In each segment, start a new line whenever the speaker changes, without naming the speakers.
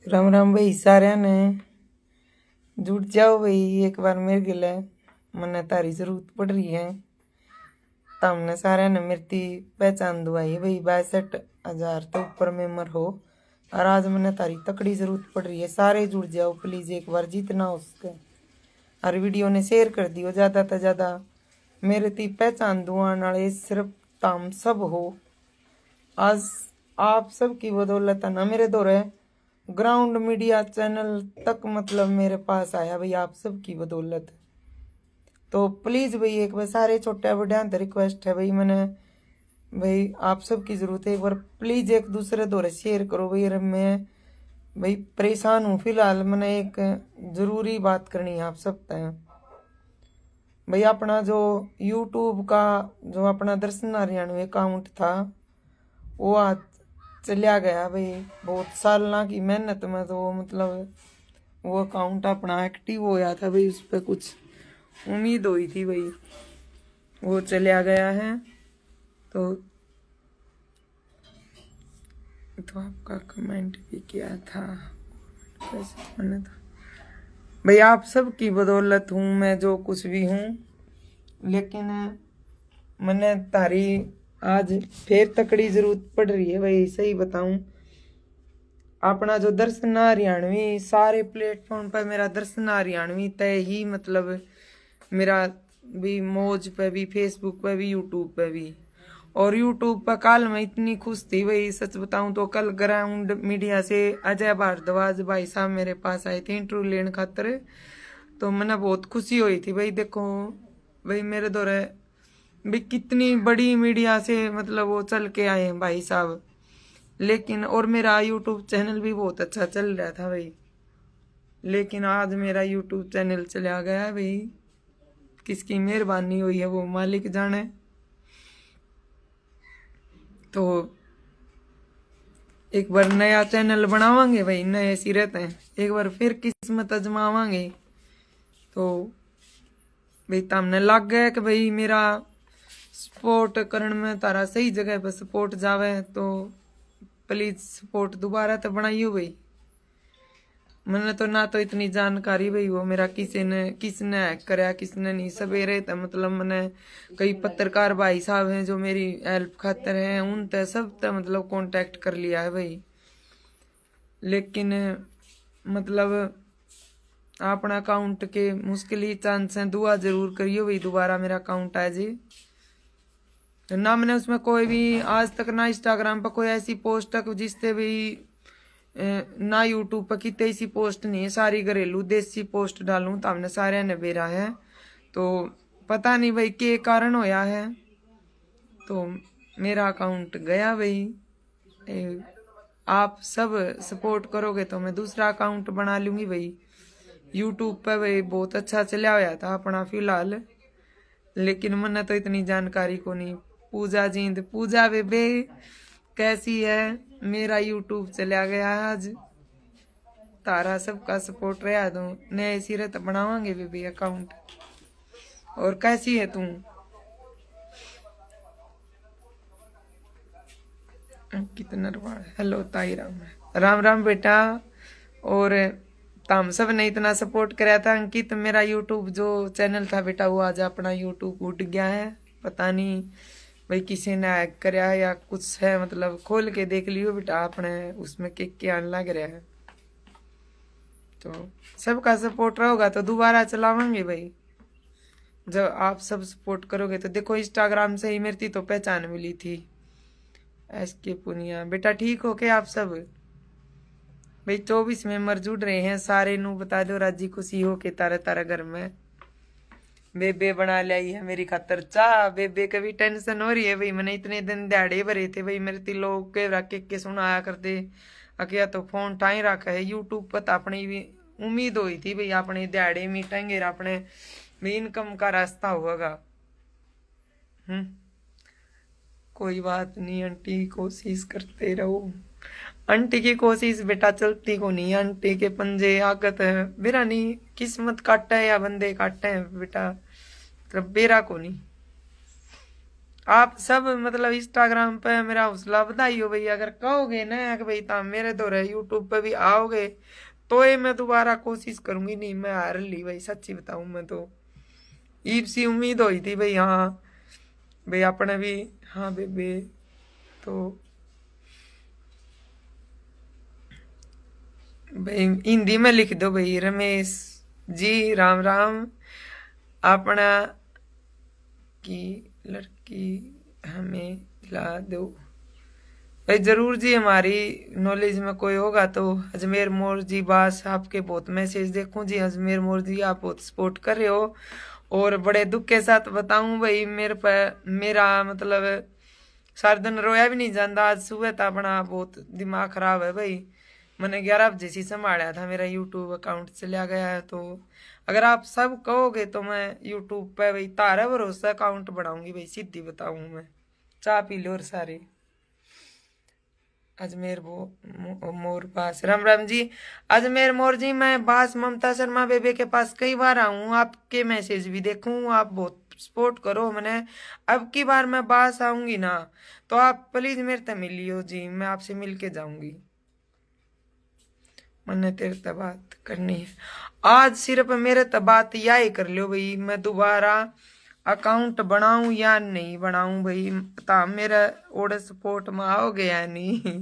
राम राम भाई सारे ने जुट जाओ भाई एक बार मेरे गिले मने तारी जरूरत पड़ रही है। तमने सारे ने मेरी पहचान दुआई भाई 62,000 तो ऊपर मेंबर हो और आज मैंने तारी तकड़ी जरूरत पड़ रही है। सारे जुड़ जाओ प्लीज एक बार जितना हो सके। और वीडियो ने शेयर कर दियो ज़्यादा से ज़्यादा। मेरे ती पहचान दुआन वाले सिर्फ ताम सब हो। आज आप सब की बदौलत है ना मेरे दौरे ग्राउंड मीडिया चैनल तक मतलब मेरे पास आया भाई आप सब की बदौलत। तो प्लीज भाई एक बार सारे छोटे बड़े रिक्वेस्ट है भाई मैंने भाई आप सब की जरूरत है। एक बार प्लीज एक दूसरे दौरे शेयर करो भाई। अरे मैं भाई परेशान हूँ फिलहाल। मैंने एक जरूरी बात करनी है आप सब तय भाई। अपना जो यूट्यूब का जो अपना दर्शन हरियाणवी अकाउंट था वो आज चलिया गया भाई। बहुत साल ना की मेहनत में तो मतलब वो अकाउंट अपना एक्टिव होया था भाई। उस पर कुछ उम्मीद हुई थी भाई वो चलिया गया है। तो आपका कमेंट भी किया था कैसे मैंने था भाई आप सब की बदौलत हूँ मैं जो कुछ भी हूँ। लेकिन मैंने तारी आज फिर तकड़ी जरूरत पड़ रही है भाई। सही बताऊं अपना जो दर्शन हरियाणवी सारे प्लेटफॉर्म पर मेरा दर्शन हरियाणवी तय ही मतलब मेरा भी मौज पे भी फेसबुक पे भी यूट्यूब पे भी। और यूट्यूब पर कल मैं इतनी खुश थी भाई सच बताऊं तो कल ग्राउंड मीडिया से अजय भारद्वाज भाई साहब मेरे पास आए थे इंटरव्यू लेने खातर। तो मैंने बहुत खुशी हुई थी भाई। देखो भाई मेरे दौरे भी कितनी बड़ी मीडिया से मतलब वो चल के आए हैं भाई साहब। लेकिन और मेरा यूट्यूब चैनल भी बहुत अच्छा चल रहा था भाई। लेकिन आज मेरा यूट्यूब चैनल चला गया भाई। किसकी मेहरबानी हुई है वो मालिक जाने। तो एक बार नया चैनल बनावांगे भाई नए सिरे ते एक बार फिर किस्मत आजमावांगे। तो भाई तमने लग गया कि भाई मेरा सपोर्ट करने में तारा सही जगह पर सपोर्ट जावे तो प्लीज सपोर्ट दोबारा तो बनाइयो भाई। मैंने तो ना तो इतनी जानकारी भाई वो मेरा किसने हैक कराया किसने नहीं। सवेरे तो मतलब मैंने कई पत्रकार भाई साहब हैं जो मेरी हेल्प खातर हैं उन ते सब ते मतलब कांटेक्ट कर लिया है भाई। लेकिन मतलब अपना अकाउंट के मुश्किल ही चांस है। दुआ जरूर करियो भाई दोबारा मेरा अकाउंट आ जी। तो ना मैंने उसमें कोई भी आज तक ना इंस्टाग्राम पर कोई ऐसी पोस्ट तक जिससे भी ना यूट्यूब पर कितने ऐसी पोस्ट नहीं है। सारी घरेलू देसी पोस्ट डालूं तो हमने सारे ने बेरा है। तो पता नहीं भाई के कारण होया है तो मेरा अकाउंट गया भाई। आप सब सपोर्ट करोगे तो मैं दूसरा अकाउंट बना लूंगी भाई। यूट्यूब पे भाई बहुत अच्छा चला हुआ था अपना फिलहाल। लेकिन मैंने तो इतनी जानकारी को नहीं। पूजा जींद पूजा बेबे कैसी है। मेरा यूट्यूब चला गया आज तारा सबका सपोर्ट रहा दो नए सिरे तो बनावांगे बेबी अकाउंट। और कैसी है तू कितना हेलो ताई राम राम राम बेटा। और ताम सब ने इतना सपोर्ट कराया था अंकित मेरा यूट्यूब जो चैनल था बेटा वो आज अपना यूट्यूब उठ गया है। पता नहीं भाई किसी ने हैक कराया या कुछ है मतलब खोल के देख लियो बेटा अपने उसमें के आने लग रहा है। तो सबका सपोर्ट रहेगा तो दोबारा चलावांगे भाई। जब आप सब सपोर्ट करोगे तो देखो इंस्टाग्राम से ही मेरी तो पहचान मिली थी एसके पुनिया। बेटा ठीक हो के आप सब भाई 24 मेंबर जुड़ रहे हैं सारे नू बता दो राजी खुशी हो के तारा तारा घर में बेबे बना लाई है मेरी खातर चाह। बेबे का भी टेंशन हो रही है भाई। मैंने इतने दिन दिहाड़े भरे थे भाई मेरे ती लोग के रख के सुनाया करते अकिया तो फोन टाई रखा है यूट्यूब पर। अपनी भी उम्मीद हुई थी भाई अपने दिहाड़े मीटेंगे अपने भी इनकम का रास्ता होगा। कोई बात नहीं आंटी कोशिश करते रहो। आंटी की कोशिश बेटा चलती को नहीं। आंटी के पंजे आगत है बेरा नहीं किस्मत काटा है या बंदे काटे हैं बेटा मतलब बेरा को नहीं। आप सब मतलब इंस्टाग्राम पे मेरा हौसला बताइयो भाई, अगर कहोगे ना कि भाई ताम मेरे तो रहे यूट्यूब पे भी आओगे तो ये मैं दोबारा कोशिश करूंगी, नहीं मैं हार ली भाई, सच्ची बताऊं मैं तो ईब सी उम्मीद हुई थी भाई, हाँ भाई अपने भी, हाँ बेबे तो भाई हिंदी में लिख दो भाई, रमेश जी राम राम, अपना की लड़की हमें ला दो भाई, जरूर जी। हमारी नॉलेज में कोई होगा तो अजमेर मोर जी, बास आपके बहुत मैसेज देखूं जी, अजमेर मोर जी आप बहुत सपोर्ट कर रहे हो, और बड़े दुख के साथ बताऊं भाई मेरे पे मेरा मतलब सारे दिन रोया भी नहीं जाता, आज सुबह था अपना बहुत दिमाग खराब है भाई, मैंने 11 बजे से संभाला था, मेरा यूट्यूब अकाउंट चला गया है, तो अगर आप सब कहोगे तो मैं यूट्यूब पे भाई तारा भरोसा अकाउंट बनाऊंगी भाई, सीधी बताऊं मैं। चाय पी लो और सारे अजमेर मोर पास, राम राम जी। अजमेर मोर जी, मैं बास ममता शर्मा बेबे के पास कई बार आऊँ, आपके मैसेज भी देखूं, आप बहुत सपोर्ट करो मैंने, अब की बार मैं बास आऊंगी ना तो आप प्लीज मेरे से मिलियो जी, मैं आपसे मिल के जाऊंगी, मैंने तेरे से बात करनी है आज, सिर्फ मेरे से बात या ही कर लियो भाई, मैं दोबारा अकाउंट बनाऊं या नहीं बनाऊं भाई, बता मेरा ओडे सपोर्ट में आओगे या नहीं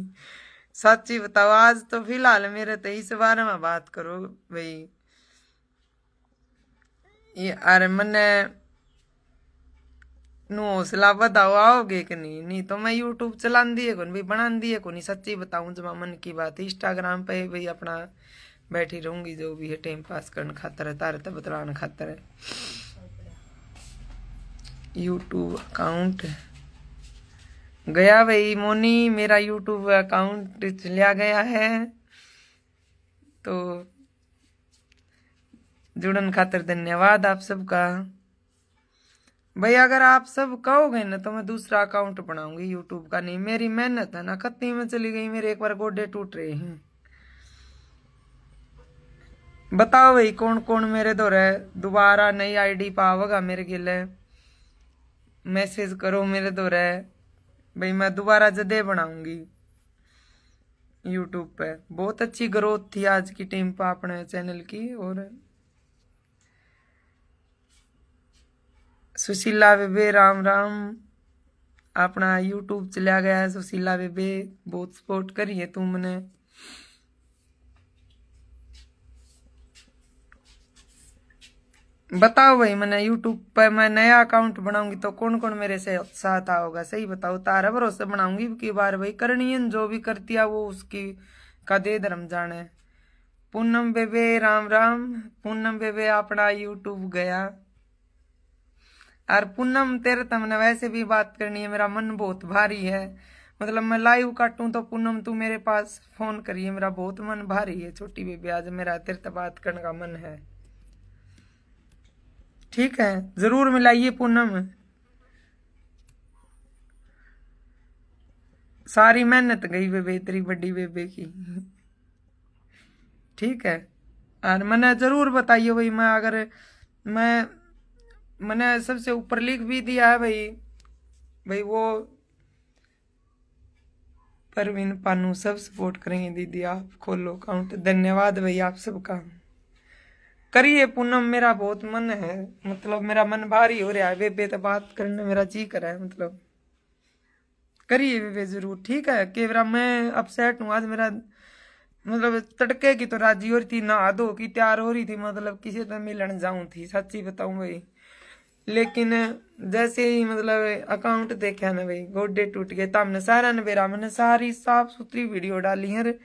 सच्ची बताओ, आज तो फिलहाल मेरे तो इस बारे में बात करो भाई, ये अरे मने नु हौसला बताओ आओगे कि नहीं, नहीं तो मैं यूट्यूब चला दिए को भाई, बना दिए को नहीं, सच्ची बताऊं जब मन की बात, इंस्टाग्राम पे भाई अपना बैठी रहूंगी, जो भी है टाइम पास करने खातर है, तारे तो बतलाने खातर है। यूट्यूब अकाउंट गया भाई मोनी, मेरा यूट्यूब अकाउंट चला गया है, तो जुड़न खातर धन्यवाद आप सबका भाई, अगर आप सब कहोगे ना तो मैं दूसरा अकाउंट बनाऊंगी यूट्यूब का, नहीं मेरी मेहनत है ना खत्ती में चली गई, मेरे एक बार गोडे टूट रहे हैं। बताओ भाई कौन कौन मेरे दो रहे, दोबारा नई आईडी पावगा मेरे गिले, मैसेज करो मेरे दो रहे भाई, मैं दोबारा जदे बनाऊंगी यूट्यूब पे, बहुत अच्छी ग्रोथ थी आज की टीम पर अपने चैनल की, और सुशीला बेबे राम राम, अपना यूट्यूब चला गया है सुशीला बेबे, बहुत सपोर्ट करी है तुमने, बताओ भाई मैंने यूट्यूब पर मैं नया अकाउंट बनाऊंगी तो कौन कौन मेरे से साथ आओगा, सही बताओ, तारा भरोसे बनाऊंगी की बार भाई, करनी है जो भी करती है वो उसकी का दे धर्म जाने। पूनम बेबे राम राम, पूनम बेबे अपना यूट्यूब गया, और पूनम तेरे तमने वैसे भी बात करनी है, मेरा मन बहुत भारी है, मतलब मैं लाइव काटूं तो पूनम तू मेरे पास फोन करिए, मेरा बहुत मन भारी है छोटी बेबी, आज मेरा तेरे से बात करने का मन है, ठीक है जरूर मिलाइए पूनम, सारी मेहनत गई बेबे तेरी बड़ी बेबे की, ठीक है, और मैंने जरूर बताइए भाई, मैं अगर मैं मैंने सबसे ऊपर लिख भी दिया है भाई, भाई वो परवीन पानू सब सपोर्ट करेंगे दीदी, आप खोलो अकाउंट, धन्यवाद भाई आप सबका, करिए पूनम, मेरा बहुत मन है, मतलब मेरा मन भारी हो रहा है बेबे तो बात करने मेरा जी कर रहा है, मतलब करिए बेबे जरूर, ठीक है कि मेरा मैं अपसेट हूँ आज, मेरा मतलब तड़के की तो राजी हो रही थी, नहा धो की तैयार हो रही थी, मतलब किसी से मिलने जाऊं थी, सच्ची बताऊं भाई, लेकिन जैसे ही मतलब अकाउंट देखा ना भाई गोडे टूट गए, तमने सारा नवेरा मैंने सारी साफ सुथरी वीडियो डाली है,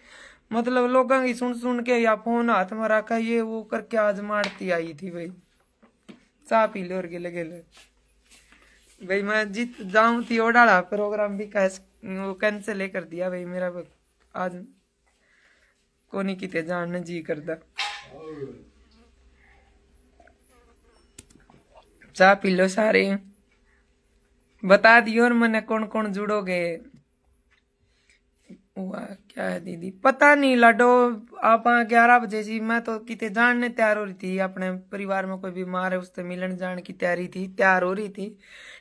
मतलब लोगों की सुन सुन के या फोन हाथ में रखा ये वो करके आज मारती आई थी भाई, चाह पी लो और गिले गिले भाई, मैं जीत जाऊं थी वो डाला प्रोग्राम भी वो कैंसिल कर दिया भाई, मेरा आज को नहीं किते जानने जी करदा, चाह पी लो सारे, बता दियो और मैंने कौन कौन जुड़ोगे, हुआ क्या है दीदी पता नहीं लाडो। आप 11 बजे सी मैं तो किते जानने तैयार हो रही थी, अपने परिवार में कोई बीमार है उससे मिलन जाने की तैयार हो रही थी।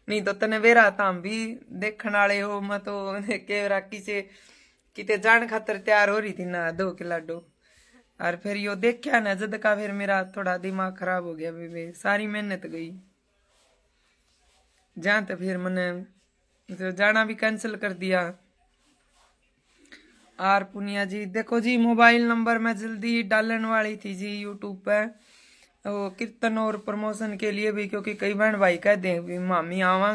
नहीं तो तने वेरा था हम भी देखने वाले हो, मैं तो केवरा किसे किते जान खातर तैयार हो रही थी ना दो के लाडो। और फिर यो देखा ना जद का फिर मेरा थोड़ा दिमाग खराब हो गया बेबे, सारी मेहनत गई। जहाँ तो फिर मैंने तो जाना भी कैंसिल कर दिया। आर पुनिया जी देखो जी, मोबाइल नंबर मैं जल्दी डालने वाली थी जी यूट्यूब पे वो कीर्तन और प्रमोशन के लिए भी, क्योंकि कई बहन भाई कह दे भी मामी आवा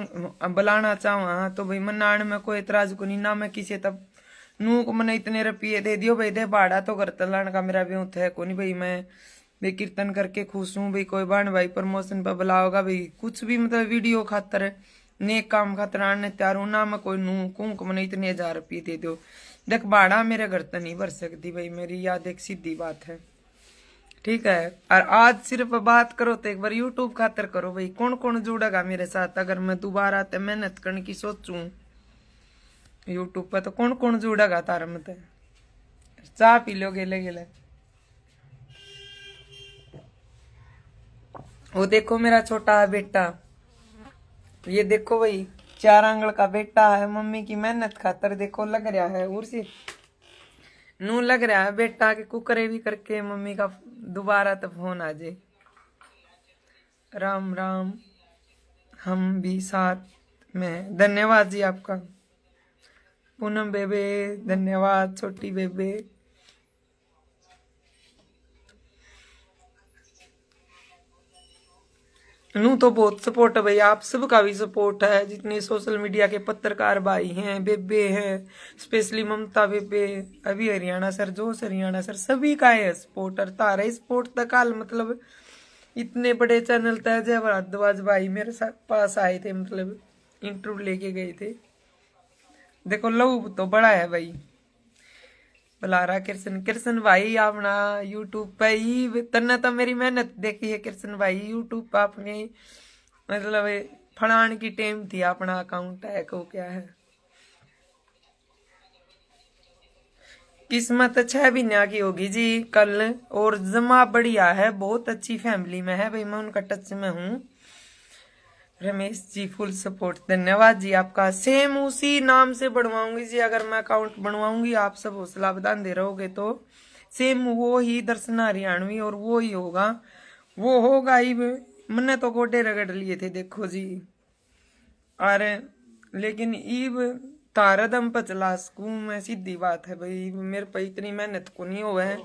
बुलाना चाहवा तो भाई मनाने में कोई एतराज को नहीं ना, मैं किसी तब नू को मैंने इतने रुपये दे दियो भाई दे भाड़ा तो घर तलान का मेरा भी है को नहीं भाई, मैं भाई कीर्तन करके खुश हूँ भाई, कोई बहन भाई प्रमोशन पर बुलाओगा भाई कुछ भी मतलब वीडियो खातर नेक काम खातर आने तैयार हूँ ना, मैं कोई नू कहूँ को मैंने इतने 1000 रुपये दे दो। देख भाड़ा मेरे घर तो नहीं भर सकती भाई, मेरी याद एक सीधी बात है ठीक है। और आज सिर्फ बात करो तो एक बार यूट्यूब खातर करो भाई, कौन कौन जुड़ेगा मेरे साथ अगर मैं दोबारा ते मेहनत करने की सोचूं यूट्यूब पर, तो कौन कौन जुड़ेगा तारा मत। चाह पी लो गेले गेले। वो देखो मेरा छोटा बेटा, ये देखो भाई 4 आंगल का बेटा है, मम्मी की मेहनत खातर देखो लग रहा है उर्सी नू लग रहा है बेटा के कुकरे भी करके मम्मी का दोबारा तो फोन आ जाए। राम राम हम भी साथ में, धन्यवाद जी आपका पूनम बेबे, धन्यवाद छोटी बेबे। नू तो बहुत सपोर्ट है भाई, आप सबका भी सपोर्ट है, जितने सोशल मीडिया के पत्रकार भाई हैं बेबे हैं, स्पेशली ममता बेबे, अभी हरियाणा सर जोश हरियाणा सर सभी का है सपोर्ट। और तारा सपोर्ट तक हाल मतलब इतने बड़े चैनल तय जय भारद्वाज भाई मेरे साथ पास आए थे, मतलब इंटरव्यू लेके गए थे। देखो लहू तो बड़ा है भाई बुलारा कृष्ण कृष्ण भाई अपना यूट्यूब पे ही तन्ने तो मेरी मेहनत देखी है कृष्ण भाई यूट्यूब पे अपने मतलब फलान की टीम थी अपना अकाउंट है को क्या है। किस्मत 6 महीने की होगी जी कल, और जमा बढ़िया है, बहुत अच्छी फैमिली में है भाई, मैं उनका टच में हूँ। रमेश जी फुल सपोर्ट, धन्यवाद जी आपका। सेम उसी नाम से बनवाऊंगी जी, अगर मैं अकाउंट बनवाऊंगी आप सब हौसला बधान दे रहोगे तो सेम वो ही दर्शना हरियाणवी और वो ही होगा, वो होगा ही। मैंने तो गोडे रगड़ लिए थे देखो जी, और लेकिन ईब तारा दम पचला सकूं मैं, सीधी बात है भाई, मेरे पे इतनी मेहनत को नहीं हुआ है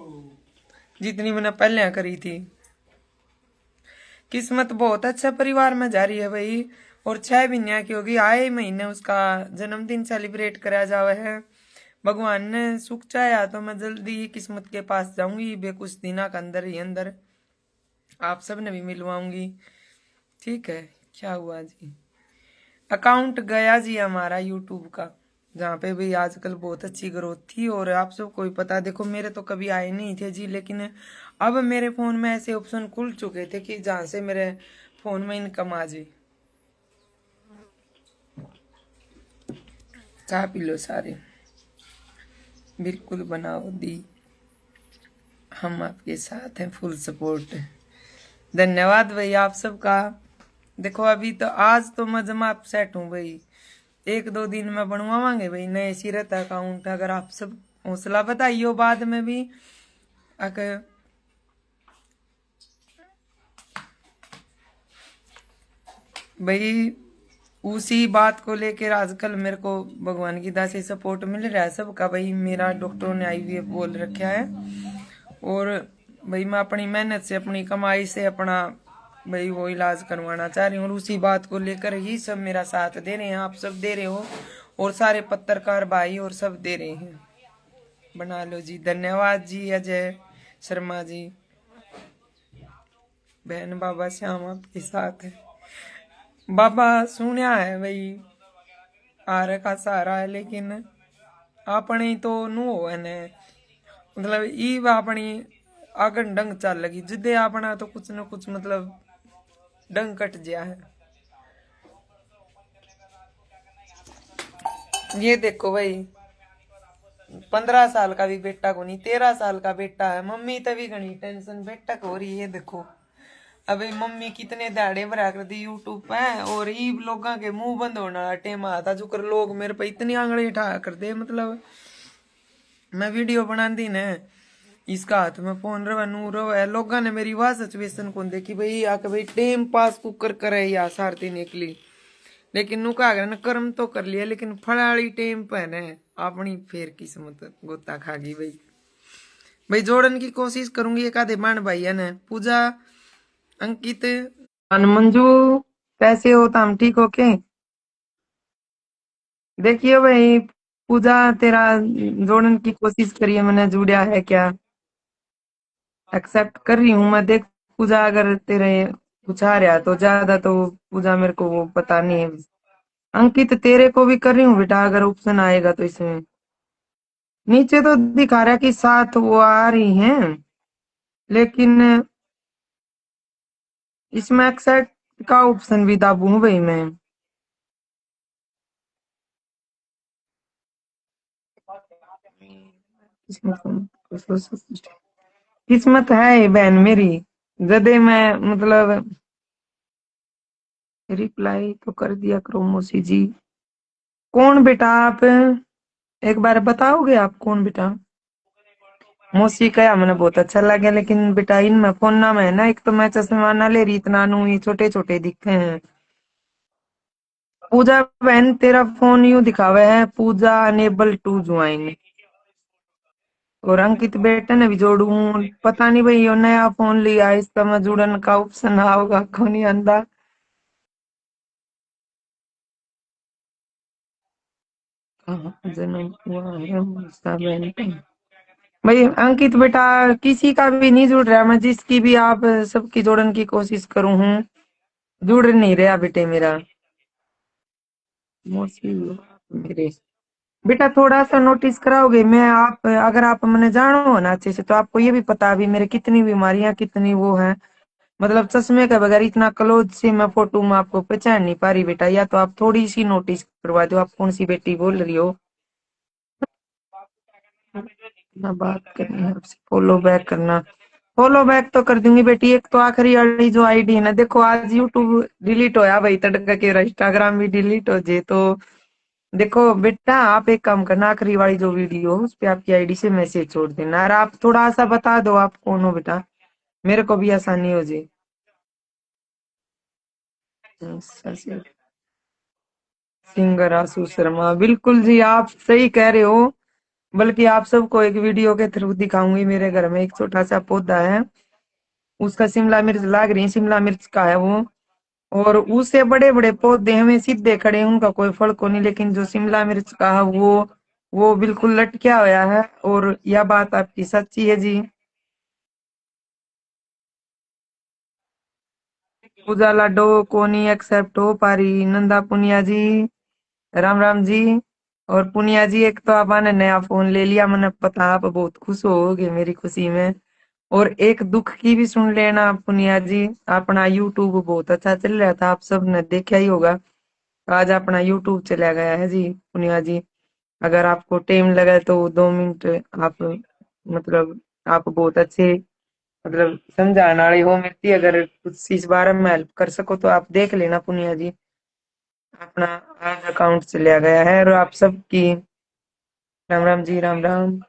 जितनी मैंने पहले करी थी। किस्मत बहुत अच्छा परिवार में जा रही है भाई, और 6 महीने की होगी, आए महीने उसका जन्मदिन सेलिब्रेट करा जावे है। भगवान ने सुख चाहा तो मैं जल्दी ही किस्मत के पास जाऊंगी बे, कुछ दिनों के अंदर ही अंदर आप सब ने भी मिलवाऊंगी ठीक है। क्या हुआ जी, अकाउंट गया जी हमारा यूट्यूब का, जहाँ पे भी आजकल बहुत अच्छी ग्रोथ थी, और आप सबको भी पता देखो मेरे तो कभी आए नहीं थे जी, लेकिन अब मेरे फोन में ऐसे ऑप्शन खुल चुके थे कि जहाँ से मेरे फोन में इनकम आ जाए। चाह पी लो सारे, बिल्कुल बनाओ दी, हम आपके साथ हैं, फुल सपोर्ट। धन्यवाद भाई आप सबका। देखो अभी तो आज तो मैं जमा सेट हूँ भाई, 1-2 दिन में बनवावांगे भाई नए सिरत अकाउंट, अगर आप सब हौसला बताइयो बाद में भी अगर भाई उसी बात को लेकर आजकल मेरे को भगवान की दया से सपोर्ट मिल रहा है सबका भाई, मेरा डॉक्टरों ने IVF बोल रखा है, और भाई मैं अपनी मेहनत से अपनी कमाई से अपना भाई वो इलाज करवाना चाह रही हूँ, और उसी बात को लेकर ही सब मेरा साथ दे रहे हैं, आप सब दे रहे हो और सारे पत्रकार भाई और सब दे रहे हैं। बना लो जी, धन्यवाद जी अजय शर्मा जी, बहन बाबा श्याम आपके साथ है। बाबा सुनिया है भाई आर का सहारा है, लेकिन अपनी तो नू है ने मतलब ईब अपनी आगन डंग चल लगी जिदे अपना तो कुछ न कुछ मतलब डंग कट गया है। ये देखो भाई 15 साल का भी बेटा को नहीं, 13 साल का बेटा है। मम्मी तभी घनी टेंशन बेटा को हो रही है। देखो अबे मम्मी कितने दाड़े भरा कर दी यूट्यूब पे, और ई लोगों के मुंह बंद होने वाला टेम आता जो कर लोग मेरे पे इतनी आंगली उठा कर दे। मतलब मैं वीडियो बनाती ने, इसका हाथ में फोन रवा नूर है, लोगों ने मेरी वह सिचुएशन कौन देखी भाई आके भाई टाइम पास कुकर करे या सारती निकली। लेकिन नु का न कर्म तो कर लिया, लेकिन फलाड़ी टाइम पे ने अपनी फेर किस्मत गोता खा गई भाई। भाई जोड़न की कोशिश करूंगी एक आधे मान भाई है ने। पूजा, अंकित, मंजू, कैसे हो तुम? ठीक हो के? देखिए भाई, पूजा तेरा जोड़न की कोशिश करिए, मैंने जुड़ा है क्या? एक्सेप्ट कर रही हूँ मैं। देख पूजा, अगर तेरे कुछ आ रहा तो ज्यादा तो पूजा मेरे को वो पता नहीं है। अंकित तेरे को भी कर रही हूँ बेटा, अगर ऑप्शन आएगा तो इसमें। नीचे तो दिखा रहा है कि 7 वो आ रही हैं, लेकिन इसमें एक्सेप्ट का ऑप्शन भी दाबूं भाई मैं। किस्मत किस्मत है ये बहन मेरी। गधे में मतलब रिप्लाई तो कर दिया करो मौसी जी। कौन बेटा आप? एक बार बताओगे आप कौन बेटा? मौसी कया मैंने बहुत अच्छा लगे, लेकिन बेटा इनमें फोन ना में ना, एक तो मैं चश्मा ना ले रही, इतना नू ही छोटे छोटे दिखते हैं। पूजा बहन तेरा फोन यूं दिखावे है पूजा अनेबल टू ज्वाइन। और अंकित बेटे ने भी जोड़ू, पता नहीं भाई यो नया फोन लिया, इसका मैं जुड़न का ऑप्शन आओगा कौन नहीं आंदा। कहाँ जन्म हुआ है मुझसा बहन का? भाई अंकित बेटा किसी का भी नहीं जुड़ रहा, मैं जिसकी भी आप सबकी जोड़न की कोशिश करूं हूँ, जुड़ नहीं रहा बेटे मेरा। मौसी मेरे बेटा थोड़ा सा नोटिस कराओगे? मैं आप अगर आप मैंने जानो हो ना अच्छे से, तो आपको ये भी पता अभी मेरे कितनी बीमारियां कितनी वो है। मतलब चश्मे के बगैर इतना क्लोज से मैं फोटो में आपको पहचान नहीं पा रही बेटा, या तो आप थोड़ी सी नोटिस करवा दो आप कौन सी बेटी बोल रही हो। ना बात करनी है आपसे, फॉलो बैक करना। फॉलो बैक तो कर दूंगी बेटी। एक तो आखिरी वाली जो आईडी है ना, देखो आज यूट्यूब डिलीट होया भाई तड़का के, इंस्टाग्राम भी डिलीट हो जे तो देखो बेटा, आप एक काम करना, आखिरी वाली जो वीडियो उस पे आपकी आईडी से मैसेज छोड़ देना, और आप थोड़ा सा बता दो आप कौन हो बेटा, मेरे को भी आसानी हो जाए। सिंगर आशु शर्मा, बिल्कुल जी आप सही कह रहे हो। बल्कि आप सबको एक वीडियो के थ्रू दिखाऊंगी। मेरे घर में एक छोटा सा पौधा है, उसका शिमला मिर्च लाग रही, शिमला मिर्च का है वो। और उससे बड़े बड़े पौधे हमें सीधे खड़े हैं, उनका कोई फल को नहीं, लेकिन जो शिमला मिर्च का है वो बिल्कुल लटका हुआ है। और यह बात आपकी सच्ची है जी। उजाला डो को नहीं एक्सेप्ट हो पा रही। नंदा पुनिया जी, राम राम जी। और पुनिया जी, एक तो आपने नया फोन ले लिया, मैंने पता आप बहुत खुश होगे मेरी खुशी में। और एक दुख की भी सुन लेना पुनिया जी, अपना यूट्यूब बहुत अच्छा चल रहा था, आप सबने देखा ही होगा। आज अपना यूट्यूब चला गया है जी पुनिया जी। अगर आपको टाइम लगा तो 2 मिनट आप मतलब आप बहुत अच्छे मतलब समझाने वाले हो मेरी, अगर कुछ इस बारे में हेल्प कर सको तो आप देख लेना पुनिया जी। अपना आज अकाउंट चला गया है, और आप सबकी राम राम जी, राम राम।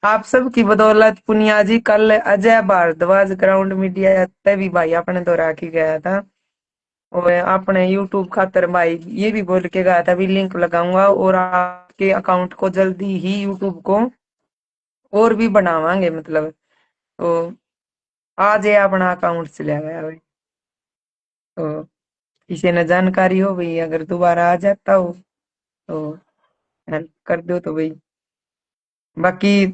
आप सबकी बदौलत पुनिया जी कल अजय भारद्वाज ग्राउंड मीडिया तभी भाई अपने दोहरा के गया था। और अपने यूट्यूब खातर भाई ये भी बोल के गया था भी लिंक लगाऊंगा, और आपके अकाउंट को जल्दी ही यूट्यूब को और भी बनावांगे मतलब। तो आज ये अपना अकाउंट चला गया भाई। तो किसी ने जानकारी हो भाई, अगर दोबारा आ जाता हो तो हेल्प कर दो तो भाई। बाकी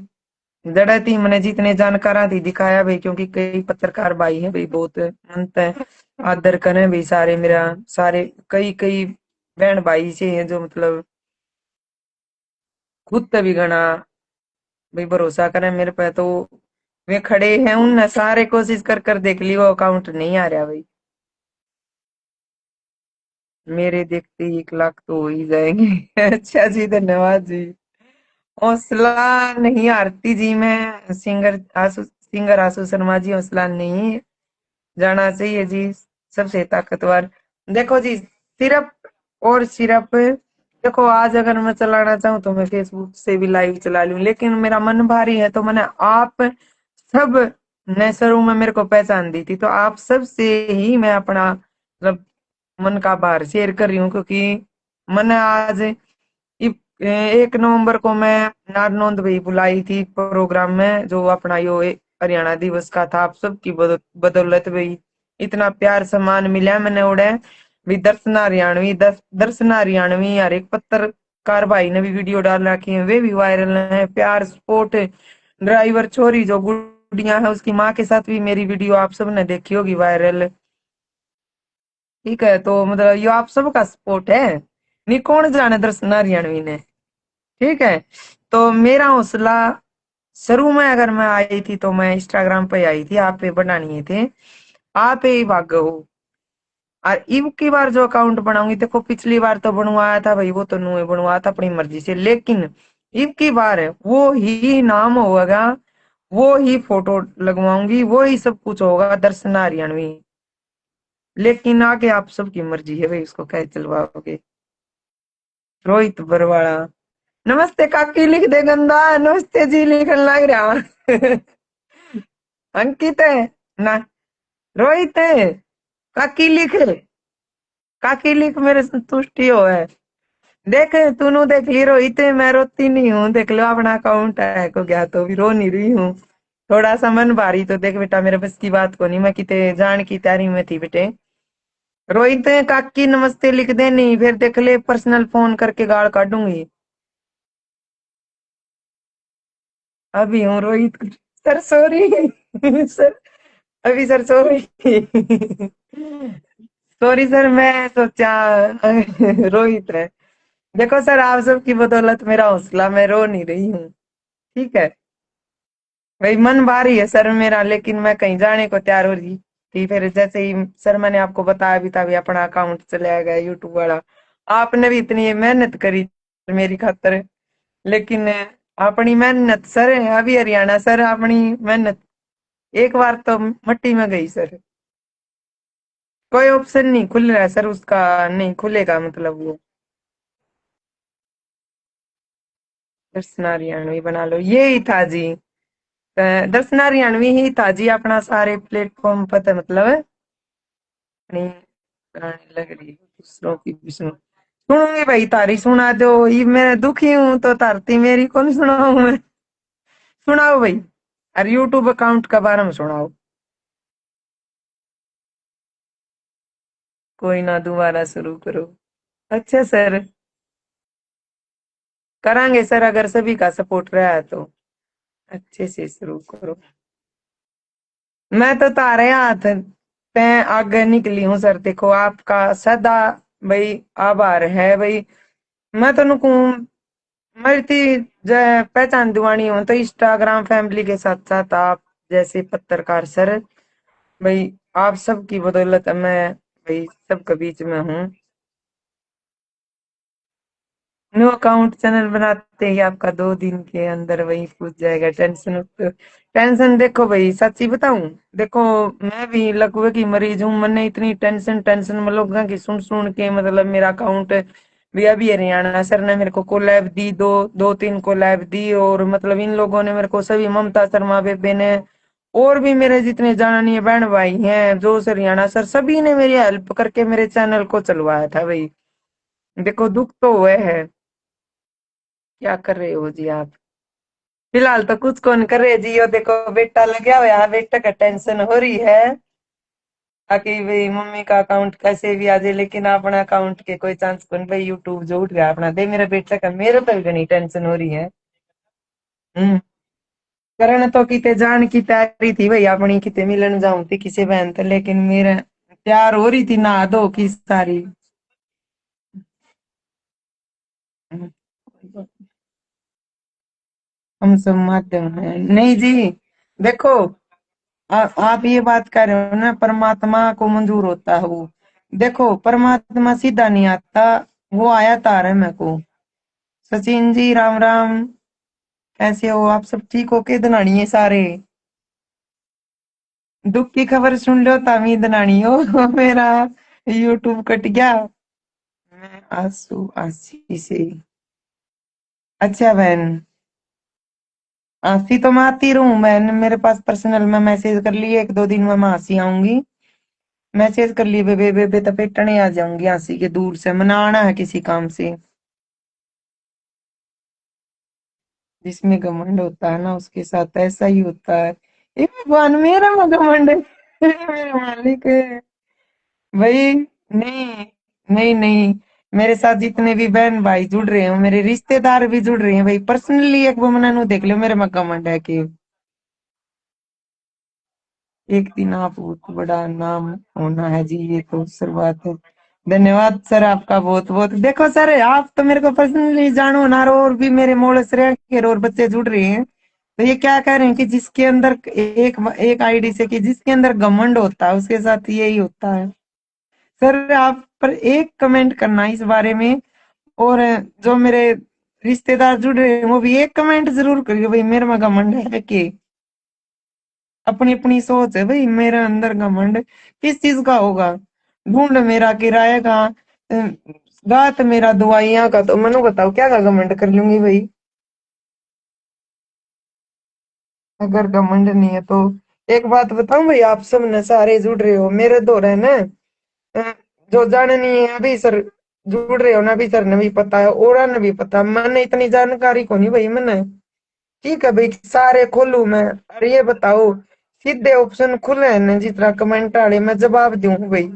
जड़ा थी मैंने जितने जानकारा थी दिखाया भाई, क्योंकि कई पत्रकार भाई है भाई बहुत मनत है, आदर करें भाई सारे मेरा, सारे कई कई बहन भाई से हैं जो मतलब खुद पे भी गणा भाई भरोसा करें मेरे पे, तो वे खड़े हैं उन सारे कोशिश कर कर देख ली, वो अकाउंट नहीं आ रहा भाई। मेरे देखते ही 1 लाख तो हो ही जाएंगे। अच्छा जी, धन्यवाद जी। हौसला नहीं हारती जी मैं, सिंगर आशु शर्मा जी, हौसला नहीं जाना चाहिए जी। सबसे ताकतवर, देखो जी, सिर्फ और सिर्फ, देखो आज अगर मैं चलाना चाहूँ तो मैं फेसबुक से भी लाइव चला लूं, लेकिन मेरा मन भारी है तो मैंने आप सब ने शुरू में मेरे को पहचान दी थी, तो आप सब से ही मैं अपना मतलब मन का भार शेयर कर रही हूँ, क्योंकि मैंने आज 1 नवंबर को मैं नारनौंद भी बुलाई थी प्रोग्राम में, जो अपना यो हरियाणा दिवस का था। आप सबकी बदौलत भी इतना प्यार सम्मान मिला मैंने उड़े भी। दर्शना हरियाणवी हर एक पत्रकार भाई ने भी वीडियो डाल रखी है, वे भी वायरल है। प्यार सपोर्ट ड्राइवर छोरी जो गुड़िया है, उसकी माँ के साथ भी मेरी वीडियो आप सब ने देखी होगी वायरल। ठीक है, तो मतलब ये आप सबका सपोर्ट है, नहीं कौन जाने दर्शना हरियाणवी ने। ठीक है, तो मेरा हौसला शुरू में अगर मैं आई थी तो मैं इंस्टाग्राम पे आई थी, आप पे बनानी थे, आप ही भाग हो। और इब की बार जो अकाउंट बनाऊंगी, देखो पिछली बार तो बनवाया था भाई, वो तो नुए बनवाया था अपनी मर्जी से, लेकिन इब की बार है वो ही नाम होगा, वो ही फोटो लगवाऊंगी, वो ही सब कुछ होगा दर्शना हरियाणवी। लेकिन आगे आप सबकी मर्जी है भाई, उसको कैसे चलवाओगे। रोहित बरवाड़ा, नमस्ते काकी लिख दे गंदा, नमस्ते जी लिखन लग रहा। अंकित है ना, रोहित है, काकी लिख, काकी लिख मेरे संतुष्टि हो है। देख तूने देख ली रोहित, मैं रोती नहीं हूँ, देख लो अपना अकाउंट है को गया तो भी रो नहीं रही हूँ। थोड़ा सा मन भारी तो देख बेटा, मेरे बस की बात को नहीं, मैं किते जान की तैयारी में थी बेटे। रोहित काकी नमस्ते लिख दे, नहीं फिर देख ले पर्सनल फोन करके गाल काटूंगी। अभी हूँ रोहित, सर सॉरी। सर, अभी सर सॉरी। सॉरी सर, मैं सोचा रोहित है। देखो सर, आप सबकी बदौलत मेरा हौसला, मैं रो नहीं रही हूँ। ठीक है भाई, मन भारी है सर मेरा, लेकिन मैं कहीं जाने को तैयार हो रही थी। फिर जैसे ही सर मैंने आपको बताया भी था भी अपना अकाउंट चलाया गया यूट्यूब वाला, आपने भी इतनी मेहनत करी मेरी खातर, लेकिन अपनी मेहनत सर, अभी हरियाणा सर अपनी मेहनत एक बार तो मट्टी में गई सर। कोई ऑप्शन नहीं खुल रहा है सर उसका, नहीं खुलेगा मतलब वो। दर्शन हरियाणवी बना लो, ये ही था जी। दर्शन हरियाणवी ही था जी अपना सारे प्लेटफॉर्म पर, मतलब अपनी गाने लग रही है दूसरों की भी सुनो, सुनूंगी भाई तारी सुना दो, ये मैं दुखी हूं तो धरती मेरी कौन सुनाऊं मैं। सुनाओ भाई, और यूट्यूब अकाउंट के बारे में सुनाओ। कोई ना, दोबारा शुरू करो। अच्छा सर, करांगे सर, अगर सभी का सपोर्ट रहा है तो अच्छे से शुरू करो। मैं तो तारे हाथ पे आगे निकली हूँ सर, देखो आपका सदा भाई आभार है भाई। मैं तो नुकू मरती पहचान दिवानी हूँ तो इंस्टाग्राम फैमिली के साथ साथ आप जैसे पत्रकार सर भाई, आप सबकी बदौलत मैं भाई सबके बीच में हूँ। न्यू अकाउंट चैनल बनाते ही आपका 2 दिन के अंदर वही पूछ जाएगा, टेंशन तो टेंशन देखो भाई, सच्ची बताऊं, देखो मैं भी लकवे की मरीज हूँ, मैंने इतनी टेंशन टेंशन में लोगों की सुन सुन के, मतलब मेरा अकाउंट भी अभी हरियाणा सर ने मेरे को कोलैब दी, दो दो तीन कोलैब दी, और मतलब इन लोगों ने मेरे को सभी, ममता शर्मा बेबे ने, और भी मेरे जितने जानीय बहन भाई हैं जो हरियाणा सर, सभी ने मेरी हेल्प करके मेरे चैनल को चलवाया था भाई। देखो दुख तो हुए है, क्या कर रहे हो जी आप। फिलहाल तो कुछ कौन कर रहे जी, यो देखो बेटा लगा हुआ है, बेटा का टेंशन हो रही है ताकि भाई मम्मी का अकाउंट कैसे भी आ जाए, लेकिन अपना अकाउंट के कोई चांस कौन भाई, यूट्यूब जो उठ गया अपना दे मेरे बेटा का, मेरे तो इतनी टेंशन हो रही है। हम्म, करण तो किते जान की तैयारी थी भाई अपनी, किते मिलन जाऊं थी किसी बहन तो, लेकिन मेरा तैयार हो रही थी ना दो की सारी। हम्म, हम सब माध्यम है नहीं जी। देखो आप ये बात कर रहे हो ना, परमात्मा को मंजूर होता है वो, देखो परमात्मा सीधा नहीं आता, वो आया तारे मेरे को। सचिन जी राम राम। कैसे हो आप? सब ठीक हो के दनानी है सारे? दुख की खबर सुन लो तामी दनानी हो। मेरा यूट्यूब कट गया। मैं आंसू आसी से। अच्छा बहन, आसी तो मैं आती रहूं बहन। मेरे पास पर्सनल में मैसेज कर लिए, एक दो दिन में मैं आसी आऊंगी। मैसेज कर लिए बेबे बेबे तपेटने आ जाऊंगी आसी के, दूर से मनाना है किसी काम से। जिसमें घमंड होता है ना उसके साथ ऐसा ही होता है। ये भगवान, मेरा में घमंड है। मेरे मालिक है भाई। नहीं नहीं नहीं, मेरे साथ जितने भी बहन भाई जुड़ रहे हैं, मेरे रिश्तेदार भी जुड़ रहे हैं भाई, पर्सनली एक वो मना देख लो मेरे में घमंड है कि एक दिन आप बहुत बड़ा नाम होना है जी, ये तो शुरुआत है। धन्यवाद सर आपका बहुत बहुत। देखो सर, आप तो मेरे को पर्सनली जानो ना, और भी मेरे मोड़स रह के और बच्चे जुड़ रहे हैं। तो ये क्या कह रहे हैं कि जिसके अंदर एक एक आईडी से, कि जिसके अंदर घमंड होता है उसके साथ यही होता है। सर आप पर एक कमेंट करना इस बारे में। और जो मेरे रिश्तेदार जुड़ रहे हैं वो भी एक कमेंट जरूर करियो भाई, मेरे में घमंड है कि। अपनी अपनी सोच है भाई, मेरे अंदर घमंड किस चीज का होगा? ढूंढ मेरा किराए का, गात मेरा दवाइयां का, तो मनु बताओ क्या का घमंड कर लूंगी भाई? अगर घमंड नहीं है तो एक बात बताऊं भाई, आप सब ने सारे जुड़ रहे हो मेरे दो रहे ना। अ, जो जाने नहीं है अभी सर, जुड़ रहे हो ना अभी सर ने भी पता है और ने भी पता, मैंने इतनी जानकारी को नहीं भाई मैंने। ठीक है भाई, सारे खोलू मैं। अरे ये बताओ, सीधे ऑप्शन खुले हैं ना जिस तरह कमेंट वाले, मैं जवाब दूं भाई?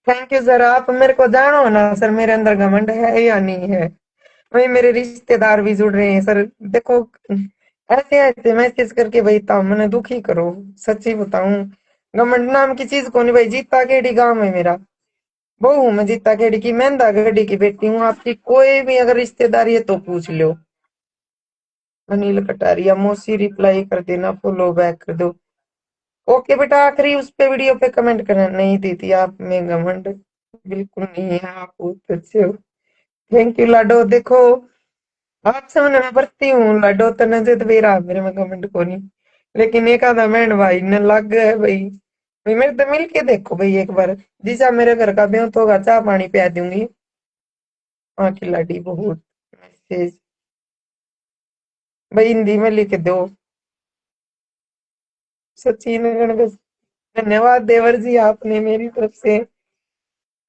Thank you sir. आप मेरे को जानो ना सर, मेरे अंदर घमंड है या नहीं है? वही मेरे रिश्तेदार भी जुड़ रहे हैं सर। देखो, ऐसे ऐसे मैसेज करके भाई तो मैंने दुखी करो। सच्ची बताऊं, घमंड नाम की चीज को नहीं भाई। जीता केडी गांव है मेरा, बहू हूं मैं जीता केडी की, मेहंदा गेडी की बेटी हूँ। आपकी कोई भी अगर रिश्तेदारी है तो पूछ लो। अनिल कटारिया मौसी रिप्लाई कर देना, फॉलो बैक कर दो। ओके बेटा, आखिरी उस पे वीडियो पे कमेंट करना नहीं देती आप में घमंड बिल्कुल नहीं है, आप बहुत अच्छे हो। थैंक यू लाडो। देखो, आप सामने मैं बरती हूँ लाडो, तने से तो बेरा मेरे में कमेंट को नहीं। लेकिन एक आधा बैंड भाई ने लग गया है भाई। भाई मेरे तो मिल के देखो भाई एक बार। जिसा मेरे घर का ब्याह तो होगा, चाय पानी पिया दूंगी। हाँ की लाडी बहुत मैसेज भाई हिंदी में लिख दो। सचिन गणगस, धन्यवाद देवर जी, आपने मेरी तरफ से।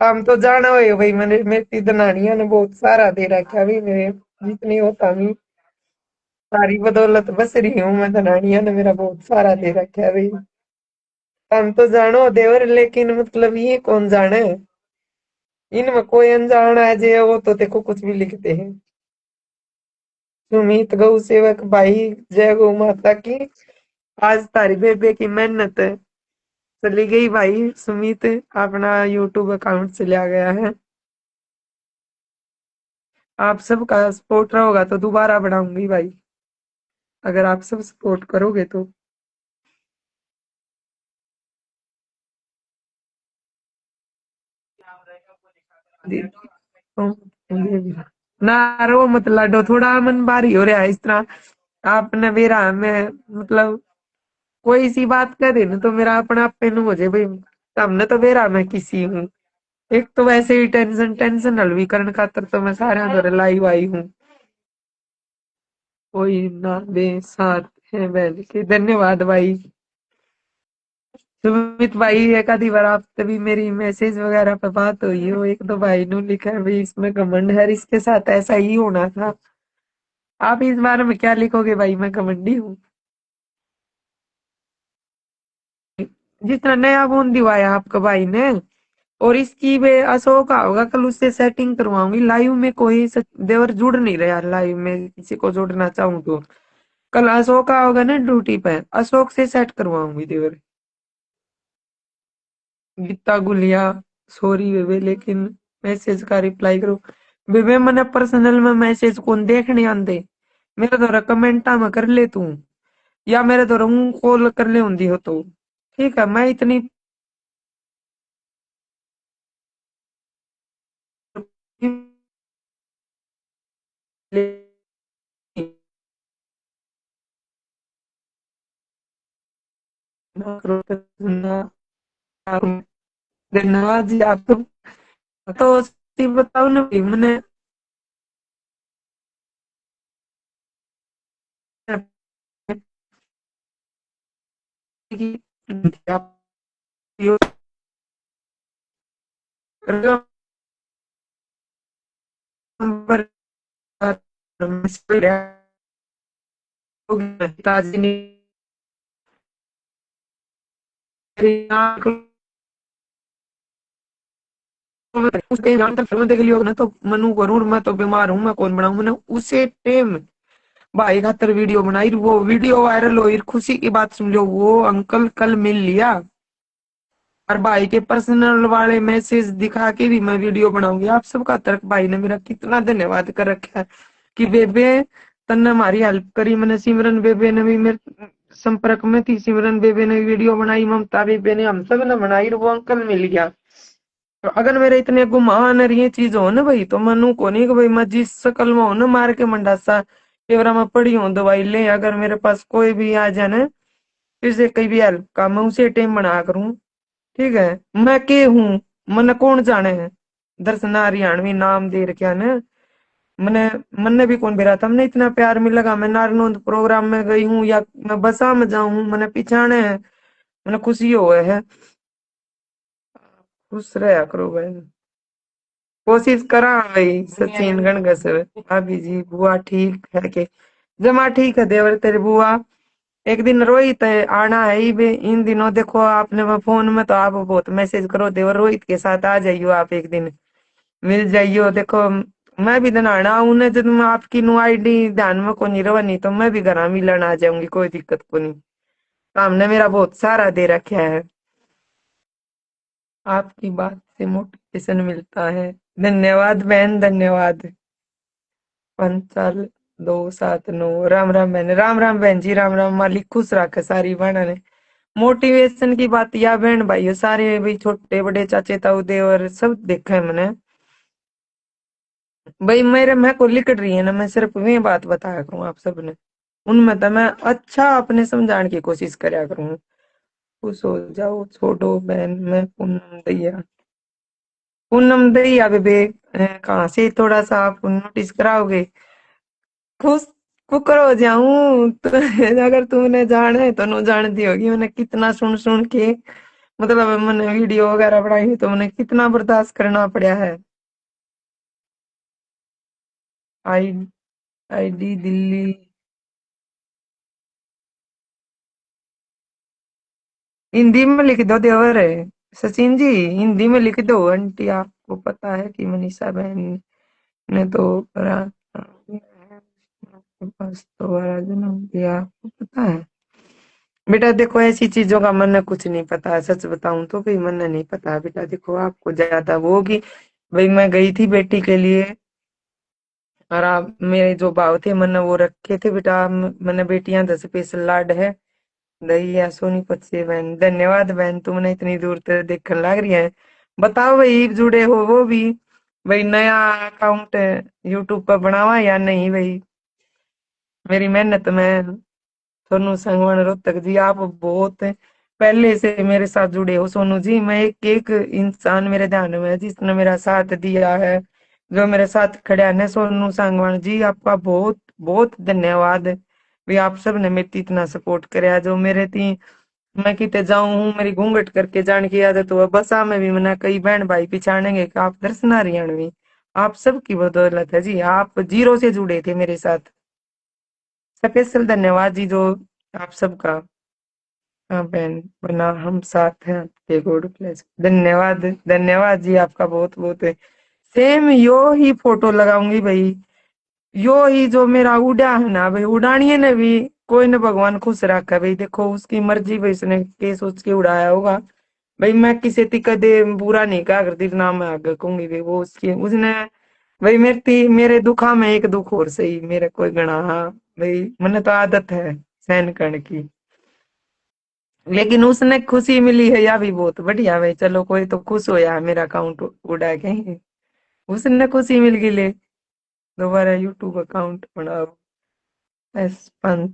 हम तो जाना हुए भाई, मैंने मेरी दनानिया ने बहुत सारा दे रखा भी मेरे, जितनी होता भी सारी बदौलत बस रही हूँ मैं। धनानिया ने मेरा बहुत सारा दे रखा है भाई। हम तो जानो देवर, लेकिन मतलब ये कौन जाने? इनमें कोई अनजान है जे, वो तो देखो कुछ भी लिखते हैं। सुमित गौ सेवक भाई, जय गौ माता की। आज तारी बेबे की मेहनत चली गई भाई। सुमित अपना यूट्यूब अकाउंट चला गया है। आप सबका सपोर्ट रहोगा तो दोबारा बनाऊंगी भाई, अगर आप सब सपोर्ट करोगे तो। ना रो मत लाडो, थोड़ा मन भारी हो रहा है इस तरह आपने मेरा मैं, मतलब कोई सी बात कह दे ना तो मेरा अपना आप पे नु हो जाए भाई। हमने तो बेरा मैं किसी हूँ। एक तो वैसे ही टेंशन टेंशन हलवी करने खातर तो मैं सारे अंदर लाइव आई हूँ। कोई ना बे साथ है बहन के, धन्यवाद भाई। सुमित भाई, एक आधी बार आपसे भी मेरी मैसेज वगैरह पे बात हुई हो, एक दो भाई ने लिखा है भाई इसमें घमंड है, इसके साथ ऐसा ही होना था। आप इस बारे में क्या लिखोगे भाई? मैं घमंडी हूँ? जितना नया फोन दिवाया आपका भाई ने, और इसकी वे अशोक का होगा, कल उससे सेटिंग करवाऊंगी। लाइव में कोई देवर जुड़ नहीं रहा, लाइव में किसी को जोड़ना चाहूँ तो कल अशोक का होगा ना ड्यूटी पे, अशोक से सेट करवाऊंगी देवर। गीता गुलिया, सॉरी बेबे लेकिन मैसेज का रिप्लाई करो। बेबे मैंने पर्सनल में मैसेज कौन देखने आंदे? मेरे द्वारा कमेंटा में कर ले तू, या मेरे द्वारा कॉल कर ले होंगी हो तो। ठीक है, मैं इतनी ना करो ना। धन्यवाद जी आप तो बताओ ना भाई मैंने आप पिताजी ने उस टाइम जानता फिल्म देख लियो ना तो मनु करूं मैं तो बीमार हूं मैं कौन बनाऊं मैंने उसे टाइम भाई खातर वीडियो बनाई वो वीडियो वायरल हुई खुशी की बात सुन लो वो अंकल कल मिल लिया और भाई के पर्सनल वाले मैसेज दिखा के भी मैं वीडियो बनाऊंगी आप सबका तर्क भाई ने मेरा कितना धन्यवाद कर रखा है कि बेबे तन्ने हमारी हेल्प करी मैंने सिमरन बेबे ने भी मेरे संपर्क में थी सिमरन बेबे ने वीडियो बनाई ममता बेबे ने हम सब ने बनाई और वो अंकल मिल गया तो अगर मेरे इतने गुमान और ये चीज हो ना भाई तो मनु को नहीं कि भाई मैं जिस शकल में हूं ना मार के मंडासा केवरा में पड़ी हूँ दवाई ले अगर मेरे पास कोई भी आ जाए ना फिर से कहीं भी हेल्प का मैं उसे टाइम बना करूँ ठीक है मैं के हूँ मन कौन जाने है दर्शना हरियाणवी नाम दे रखा ने मैंने मन भी कौन बेरा था मैंने इतना प्यार मिलेगा मैं नारनौंद प्रोग्राम में गई हूँ या मैं बसा में जाऊं मैंने पिछाने है मैंने खुशी हो है खुश रहा करो भाई कोशिश करा भाई सचिन गणगस भाभी जी बुआ ठीक है के जमा ठीक है देवर तेरे बुआ एक दिन रोहित है आना है ही बे इन दिनों देखो आपने वो फोन में तो आप बहुत मैसेज करो देवर रोहित के साथ आ जाइयो आप एक दिन मिल जाइयो देखो मैं भी दिन आना हूं ना जब मैं आपकी नु आईडी ध्यान में को नहीं रवा नहीं तो मैं भी घर मिलन आ जाऊंगी कोई दिक्कत को नहीं सामने मेरा बहुत सारा दे रखा है आपकी बात से मोटिवेशन मिलता है धन्यवाद बहन धन्यवाद 5 साल 2 7 9 राम राम बहन राम राम बहन जी राम राम मालिक खुश रखे सारी बहना ने मोटिवेशन की बात या बहन भाई सारे भाई छोटे बड़े चाचे ताऊ देवर सब देखा है मैंने भाई मेरे मैं को लिख रही है ना मैं सिर्फ वे बात बताया करूँ आप सबने उनमें तो मैं अच्छा अपने समझाने की कोशिश करया करूँ खुश हो जाओ छोड़ो बहन मैं पूनम दैया बेबे कहाँ से थोड़ा सा आप नोटिस कराओगे खुश कुकर हो जाऊं तो अगर तुमने जाने तो नो जानती होगी मैंने कितना सुन सुन के मतलब मैंने वीडियो वगैरह बनाई तो मैंने कितना बर्दाश्त करना पड़ा है आई आईडी दिल्ली हिंदी में लिख दो देवर है सचिन जी हिंदी में लिख दो आंटी आपको पता है कि मनीषा बहन ने तो आपके पास तो बड़ा जन्म दिया आपको पता है बेटा देखो ऐसी चीजों का मन कुछ नहीं पता सच बताऊं तो भाई मन नहीं पता बेटा देखो आपको ज्यादा वो होगी भाई मैं गई थी बेटी के लिए और आप मेरे जो भाव थे मैंने वो रखे थे बेटा मैंने बेटियां 10 स्पेशल लाड है दही या सोनीपत से बहन धन्यवाद बहन तुमने इतनी दूर तक देखने लग रही है बताओ भाई जुड़े हो वो भी भाई नया अकाउंट यूट्यूब पर बनावा या नहीं भाई मेरी मेहनत में सोनू संगवान रोहतक जी आप बहुत पहले से मेरे साथ जुड़े हो सोनू जी मैं एक एक इंसान मेरे ध्यान में है जिसने मेरा साथ दिया है जो मेरे साथ खड़ा है सोनू संगवान जी आपका बहुत बहुत धन्यवाद भी आप सब ने मेरी इतना सपोर्ट कराया जो मेरे थी मैं किते जाऊं हूँ मेरी घूंघट करके जाने की आदत हुआ बसा में भी मैंने कई बहन भाई पहचानेंगे कि आप दर्शना हरियाणवी आप सबकी बदौलत है जी आप जीरो से जुड़े थे मेरे साथ स्पेशल धन्यवाद जी जो आप सबका हाँ बहन बना हम साथ हैं आपके गॉड ब्लेस धन्यवाद धन्यवाद जी आपका बहुत बहुत सेम यो ही फोटो लगाऊंगी भाई यो ही जो मेरा उड़ा है ना भाई उड़ानिए ने भी कोई न भगवान खुश रखा भाई देखो उसकी मर्जी भाई उसने के सोच के उड़ाया होगा भाई मैं किसी ती कदे बुरा नहीं कहा करती ना मैं आगे कहूंगी भाई वो उसकी उसने भाई मेरे दुखा में एक दुख और सही मेरे कोई गणा हाँ भाई मैंने तो आदत है सहन करने की लेकिन उसने खुशी मिली है या भी बहुत बढ़िया भाई चलो कोई तो खुश हो यार मेरा अकाउंट उड़ा के उसने खुशी मिल गई ले दोबारा यूट्यूब अकाउंट बनाओ एस 5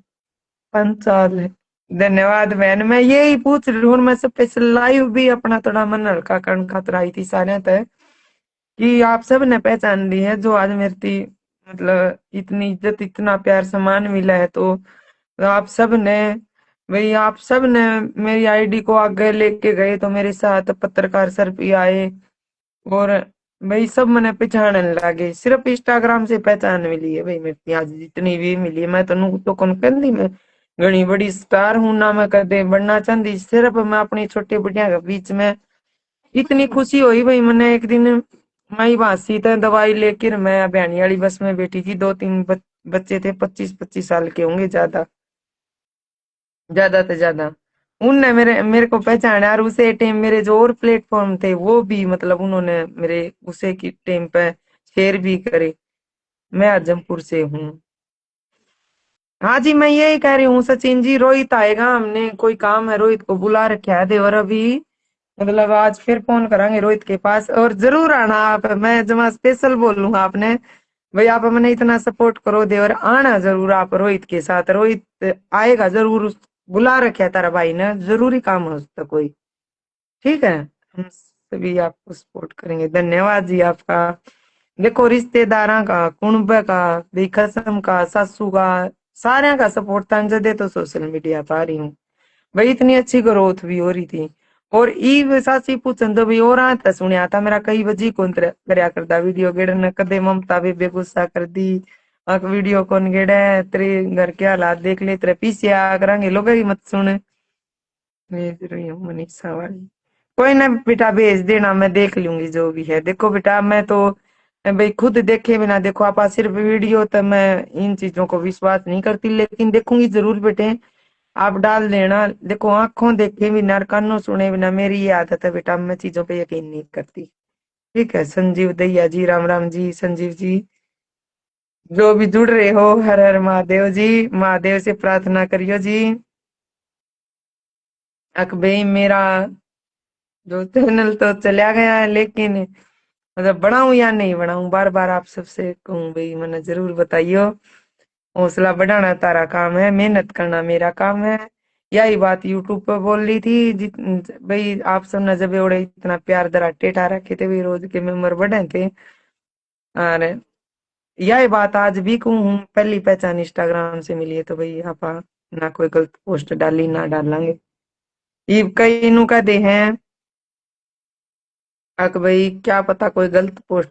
5 साल है धन्यवाद बहन। मैं यही पूछ रही हूँ, मैं स्पेशल लाइव भी अपना थोड़ा मन हल्का करने खातिर आई थी सारे तय कि आप सब ने पहचान ली है जो आज मेरी मतलब इतनी इज्जत इतना प्यार सम्मान मिला है। तो आप सब ने भाई, आप सब ने मेरी आईडी को आगे लेके गए, तो मेरे साथ पत्रकार सर भी आए और भाई सब मैंने पहचानने लगे। सिर्फ इंस्टाग्राम से पहचान मिली है भाई मेरी आज जितनी भी मिली है। मैं तो कौन कहती मैं घनी बड़ी स्टार हूं ना, मैं कदे बनना चाहती, सिर्फ मैं अपनी छोटे बुढ़िया के बीच में इतनी खुशी हुई भाई। मैंने एक दिन मई बासी था दवाई लेकर मैं बहनी वाली बस में बैठी थी, दो तीन बच्चे थे 25-25 साल के होंगे, ज्यादा ज्यादा से ज्यादा। उनने मेरे मेरे को पहचाना और उसे टाइम मेरे जो और प्लेटफॉर्म थे वो भी मतलब उन्होंने मेरे उसे की टाइम पे शेयर भी करे। मैं आजमपुर से हूँ। हाँ जी, मैं यही कह रही हूँ सचिन जी, रोहित आएगा, हमने कोई काम है रोहित को बुला रखा है देवर अभी। मतलब आज फिर फोन करेंगे रोहित के पास और जरूर आना आप। मैं जमा स्पेशल बोलूंगा आपने भाई, आप मैंने इतना सपोर्ट करो देवर, आना जरूर आप रोहित के साथ। रोहित आएगा जरूर, बुला रखा है तारा भाई ने, जरूरी काम है उसका कोई। ठीक है, हम सभी आपको सपोर्ट करेंगे। धन्यवाद जी आपका। देखो रिश्तेदारा का, कुणब का, भी कसम का, सासू का, सारे का सपोर्ट था जदे तो सोशल मीडिया पर आ रही हूँ भाई। इतनी अच्छी ग्रोथ भी हो रही थी। और ई सासी पूछन तो भी और आता सुनिया था मेरा कई बजी कौन करया करदा वीडियो गेड़ ने कदे ममता बेबे गुस्सा कर दी अक वीडियो कौन गेड़ा है, तेरे घर के हालात देख ले, तेरे पीछे आ करांगे लोग ही मत सुन। भेज रही हूँ मनीषा वाली। कोई ना बेटा भेज देना, मैं देख लूंगी जो भी है। देखो बेटा मैं तो भाई खुद देखे बिना देखो आप सिर्फ वीडियो तो मैं इन चीजों को विश्वास नहीं करती, लेकिन देखूंगी जरूर बेटे। आप डाल देना। देखो आंखों देखे बिना और कानों सुने बिना मेरी ये आदत है बेटा, मैं चीजों पे यकीन नहीं करती। ठीक है संजीव दैया जी, राम राम जी संजीव जी, जो भी जुड़ रहे हो, हर हर महादेव जी। महादेव से प्रार्थना करियो जी अक भाई मेरा जो चैनल तो चला गया है, लेकिन मतलब बढ़ाऊं या नहीं बढ़ाऊं, बार बार आप सबसे कहूँ भाई, मैंने जरूर बताइयो। हौसला बढ़ाना तारा काम है, मेहनत करना मेरा काम है। यही बात यूट्यूब पर बोल रही थी जित भाई आप सब ने जब ओड़े इतना प्यार दरा टेटा रखे थे भाई, रोज के मेंबर बढ़े थे। और यही बात आज भी कहूँ, पहली पहचान इंस्टाग्राम से मिली है तो भाई आप ना कोई गलत पोस्ट डाली ना डालेंगे। ये कई नु कहते हैं अक भाई क्या पता कोई गलत पोस्ट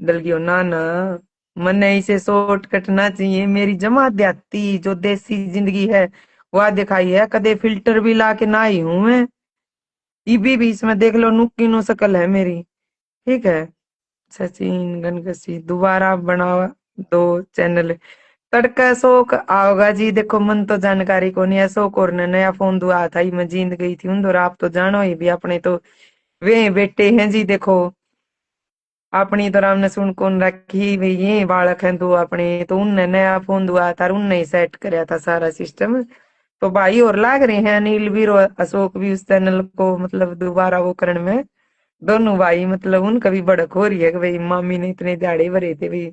डल गई हो, ना ना। मने इसे शॉर्ट कटना चाहिए, मेरी जमा देती जो देसी जिंदगी है वह दिखाई है, कदे फिल्टर भी ला के ना ही हूं मैं। ये भी इसमें देख लो नुक्की नु शकल है मेरी। ठीक है, सचिन गनगसी दोबारा बनावा दो चैनल। तड़का शौक आओगा जी, देखो मन तो जानकारी को नहीं है, शौक और ने नया फोन दुआ था ही मैं जींद गई थी उन आप तो जानो ही भी अपने तो वे बेटे हैं जी। देखो अपनी तो राम ने सुन कौन रखी भाई, ये बालक हैं दो अपने, तो उनने नया फोन दुआ था, उनने ही सेट कराया था सारा सिस्टम। तो भाई और लाग रहे हैं अनिल भी और अशोक भी उस चैनल को मतलब दोबारा वो करण में। दोनों भाई मतलब उनका भी भड़क हो रही है कि भाई मामी ने इतने दिहाड़े भरे थे भाई।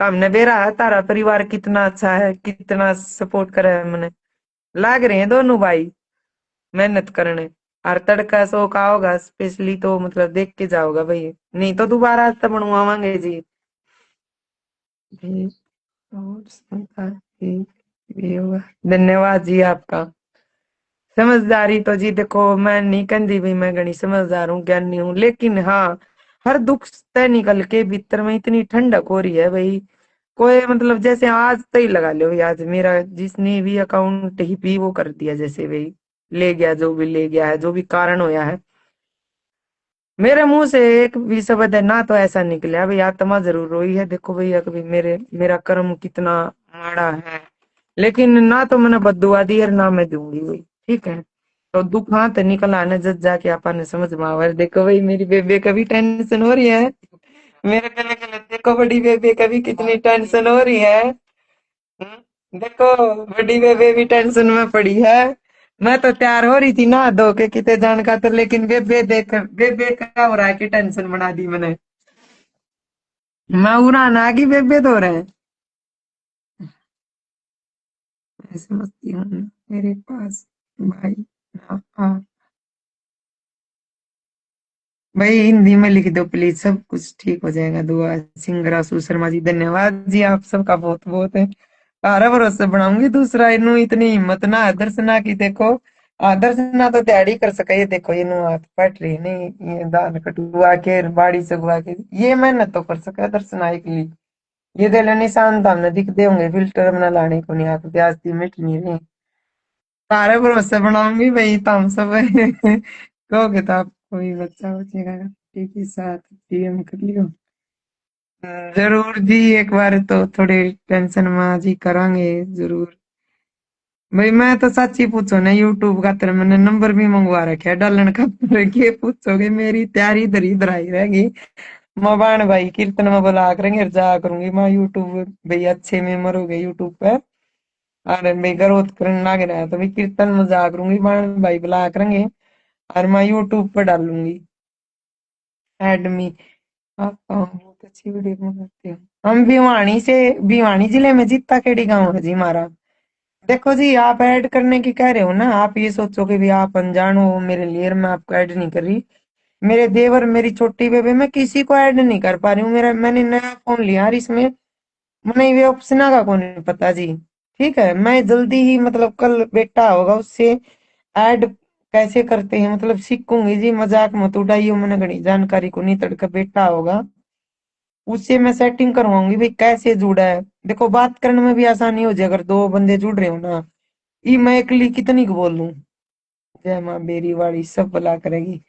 हमने बेरा है तारा परिवार कितना अच्छा है, कितना सपोर्ट करे है मैंने। लाग रहे हैं दोनों भाई मेहनत करने। और तड़का सो का होगा स्पेशली तो मतलब देख के जाओगा भाई, नहीं तो दोबारा तो बनवावांगे जी। जी, और सुनता भी होगा। धन्यवाद जी आपका। समझदारी तो जी देखो मैं नहीं कहती भाई मैं घनी समझदार हूँ ज्ञानी हूँ, लेकिन हाँ हर दुख से निकल के भीतर में इतनी ठंडक हो रही है भाई। कोई मतलब जैसे आज तो ही लगा लो, आज मेरा जिसने भी अकाउंट ही भी वो कर दिया जैसे भाई, ले गया जो भी ले गया है, जो भी कारण होया है। मेरे मुंह से एक भी शब्द है ना तो ऐसा निकला भाई आत्मा जरूर रोई है। देखो भैया कभी मेरा कर्म कितना माड़ा है, लेकिन ना तो मैंने बददुआ दी और ना मैं दूंगी भाई। ठीक है, तो दुख हाँ तो निकल आने जब जाके आपने समझ में आवा। देखो भाई मेरी बेबे का भी टेंशन हो रही है, मेरे गले गले देखो बड़ी बेबे का भी कितनी टेंशन हो रही है। देखो बड़ी बेबे भी टेंशन में पड़ी है। मैं तो तैयार हो रही थी ना धो के किते जाने का, तो लेकिन बेबे देख बेबे का हो रहा है कि टेंशन बना दी मैंने। मैं उड़ान आ गई बेबे तो रहे ऐसे मस्ती हूँ। मेरे पास भाई ना आ। भाई हिंदी में लिख दो प्लीज, सब कुछ ठीक हो जाएगा। दुआ सिंगरा सु शर्मा जी, धन्यवाद जी आप सबका बहुत बहुत है। तारा भरोसे बनाऊंगी दूसरा, इनू इतनी हिम्मत ना आदर्श ना की देखो। आदर्श ना तो तैयारी कर सके, ये देखो इनू हाथ पट रही नहीं, ये दान कटुआ के बाड़ी सगवा के ये मेहनत तो कर सके आदर्श ना एक ली। ये दे ले निशान तो हमने दिखते होंगे, फिल्टर में लाने को नहीं आते, प्याज की मिट नहीं रही। तारे भरोसे बनाऊंगी भाई, तुम सब कहोगे तो आपको भी बच्चा हो जाएगा, ठीक ही साथ डीएम कर लियो। जरूर जी, एक बार तो थोड़ी टेंशन में जी करांगे जरूर। भाई मैं तो सच ही पूछो ना, यूट्यूब का तेरे मैंने नंबर भी मंगवा रखे है डालन का। ये पूछोगे मेरी तैयारी इधर ही इधर आई रहेगी। मोबान भाई कीर्तन में बुला करेंगे, जा करूंगी मैं यूट्यूब भाई, अच्छे मेंबर हो गए यूट्यूब पे। अरे भाई ग्रोथ करने लग रहा है तो भाई कीर्तन में जा करूंगी, बाण भाई बुला करेंगे और मैं यूट्यूब पर डालूंगी। एडमी, आप बहुत अच्छी वीडियो बनाते हो। हम भिवानी से, भिवानी जिले में जीता खेड़ी गांव है जी हमारा। देखो जी, आप ऐड करने की कह रहे हो ना, आप ये सोचो कि भी आप अनजान हो मेरे लिए, मैं आपको ऐड नहीं कर रही। मेरे देवर मेरी छोटी बेबे, मैं किसी को ऐड नहीं कर पा रही हूँ। मेरा मैंने नया फोन लिया और इसमें मैंने ये ऑप्शन का कौन नहीं पता जी। ठीक है, मैं जल्दी ही मतलब कल बेटा होगा उससे ऐड कैसे करते हैं मतलब सीखूंगी जी, मजाक मत उड़ाइयो, मैंने घनी जानकारी को नहीं, तड़का बेटा होगा उससे मैं सेटिंग करवाऊंगी भाई कैसे जुड़ा है। देखो बात करने में भी आसानी हो जाए अगर दो बंदे जुड़ रहे हो ना। ये मैं अकेली कितनी को बोल दूं। जय माँ बेरी वाली सब भला करेगी।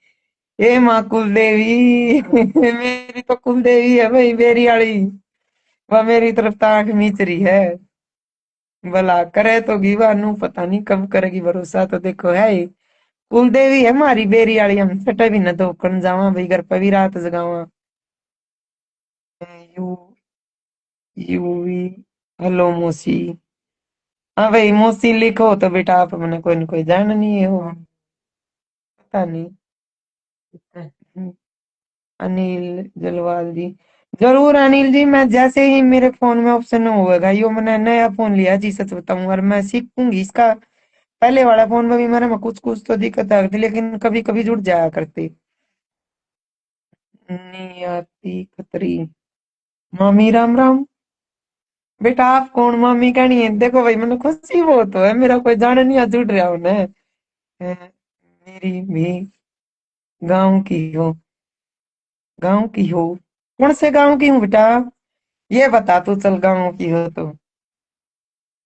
ए माँ कुल देवी मेरी तो कुल देवी है भाई बेरी वाली। वह मेरी तरफ ताक मीच रही है। भला करे तो गीवानू, पता नहीं कब करेगी, भरोसा तो देखो है ही। कुल देवी है हमारी बेरी वाली, हम सटे भी न तो कन जावा भाई, घर पे भी रात जगावा। यू यूवी, हेलो मौसी। हाँ भाई मौसी लिखो तो बेटा आप मैंने कोई न कोई जान नहीं है हो, पता नहीं। हम्म, अनिल जलवाल जी, जरूर अनिल जी, मैं जैसे ही मेरे फोन में ऑप्शन होगा, यो मैंने नया फोन लिया जी सच बताऊं, और मैं सीखूंगी इसका। पहले वाला फोन में भी मेरे में कुछ कुछ तो दिक्कत आ रही थी, लेकिन कभी कभी जुड़ जाया करती। नियति खत्री, मामी राम राम। बेटा आप कौन मामी कहनी है, देखो भाई मैंने खुशी बहुत है, मेरा कोई जाने नहीं जुड़ रहा उन्हें। मेरी भी गांव की हो, गांव की हो, कौन से गांव की हूँ बेटा, ये बता तू, चल गांव की हो तो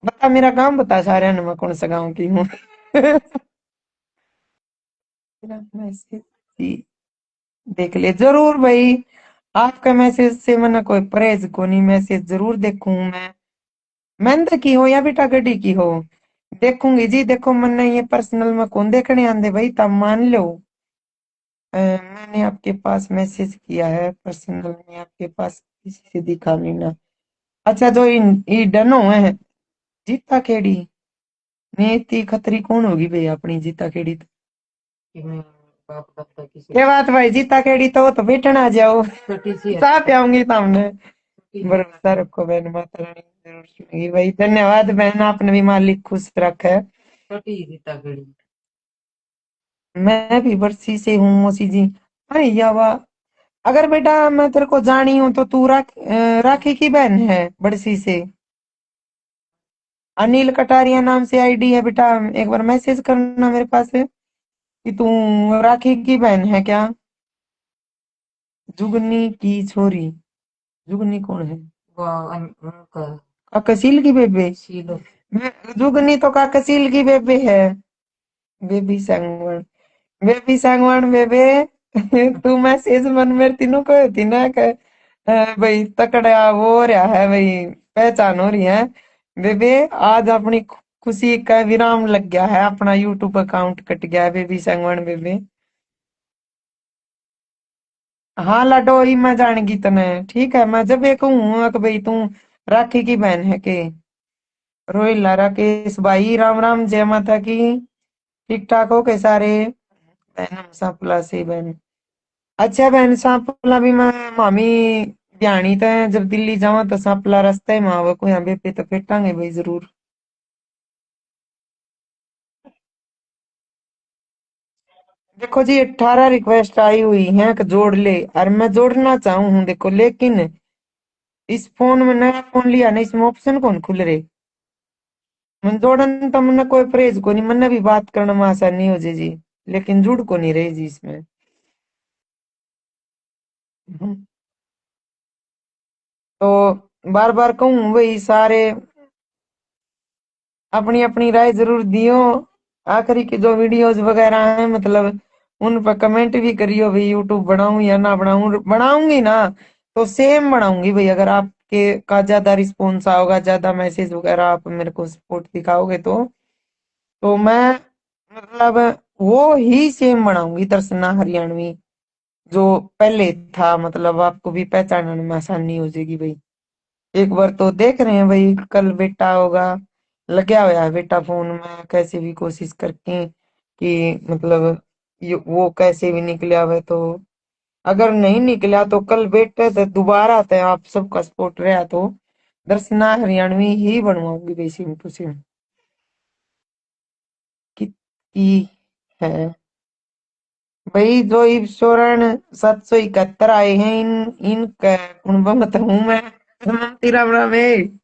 बता, मेरा गांव बता सारे ने, मैं कौन सा गांव की हूँ। मेरा मैसेज देख ले जरूर भाई, आपका मैसेज से मैंने कोई परहेज को नहीं, मैसेज जरूर देखूं मैं। महेंद्र की हो या बेटा गड्डी की हो, देखूंगी जी। देखो मैंने ये पर्सनल में कौन देखने आंदे भाई, तब मान लो। मैंने आपके पास मैसेज किया है पर्सनल में, आपके पास किसी से दिखा नहीं ना। अच्छा जो ये डनो है, जीता खेड़ी, नेती खतरी कौन होगी भाई अपनी जीता खेड़ी तो। ये बात भाई, जीता खेड़ी तो बैठना आ जाओ, साथ आऊंगी सामने। भरोसा रखो बहन, माता रानी जरूर सुनेगी भाई, धन्यवाद बहन, आपने भी मालिक खुश रखा है। मैं भी बरसी से हूँ मौसी जी। अरे यावा, अगर बेटा मैं तेरे को जानी हूँ तो तू राखी की बहन है बरसी से। अनिल कटारिया नाम से आईडी है बेटा, एक बार मैसेज करना मेरे पास है कि तू राखी की बहन है क्या। जुगनी की छोरी, जुगनी कौन है, काकसील की बेबे। जुगनी तो काकसील की बेबे है। बेबी सांगवान, बेबी सांगवान बेबे। तू मैसेज मन मेरे तीनों को होती ना भाई तकड़ा वो हो रहा है भाई, पहचान हो रही है। बेबे आज अपनी खुशी का विराम लग गया है, अपना यूट्यूब अकाउंट कट गया है बेबी सांगवान बेबे। हाँ लाडो ही मैं जानेगी तने, ठीक है मैं जब एक हूँ कि भाई तू राखी की बहन है के। रोहिला राकेश भाई राम राम, जय माता की। ठीक ठाक हो के सारे। बहन हम सांपला से बहन। अच्छा बहन सांपला भी मैं मामी ब्याणी तो है, जब दिल्ली जावा तो सांपला रास्ते में आवा को यहाँ पे तो फेटांगे भाई जरूर। देखो जी 18 रिक्वेस्ट आई हुई हैं कि जोड़ ले, और मैं जोड़ना चाहूँ हूँ देखो, लेकिन इस फोन में नया फोन लिया ना, इसमें ऑप्शन कौन खुल रहे। मन जोड़न तो मन कोई परहेज को नहीं, मन भी बात करने में आसानी हो जाए जी, लेकिन जुड़ को नहीं रही जी इसमें। हम्म। तो बार बार कहूँ वही सारे अपनी अपनी राय जरूर दियो। आखिरी की जो वीडियोस वगैरह हैं मतलब उन पर कमेंट भी करियो भाई, यूट्यूब बनाऊं या ना बनाऊं, बनाऊंगी ना तो सेम बनाऊंगी भाई, अगर आपके का ज्यादा रिस्पॉन्स आओगा, ज्यादा मैसेज वगैरह आप मेरे को सपोर्ट दिखाओगे तो मैं मतलब वो ही सेम बनाऊंगी, दर्शना हरियाणवी जो पहले था, मतलब आपको भी पहचानने में आसानी हो जाएगी भाई। एक बार तो देख रहे हैं भाई, कल बेटा होगा, लगा हुआ है बेटा फोन में कैसे भी कोशिश करके कि मतलब वो कैसे भी निकला हुआ, तो अगर नहीं निकला तो कल बेटे तो दोबारा आते हैं, आप सबका सपोर्ट रहा तो दर्शना हरियाणवी ही बनवाऊंगी भाई, सिम टू सिम कितनी है भाई। जो स्वर्ण 771 आए हैं इनका कुंभ मत हूं मैं, तेरा बड़ा में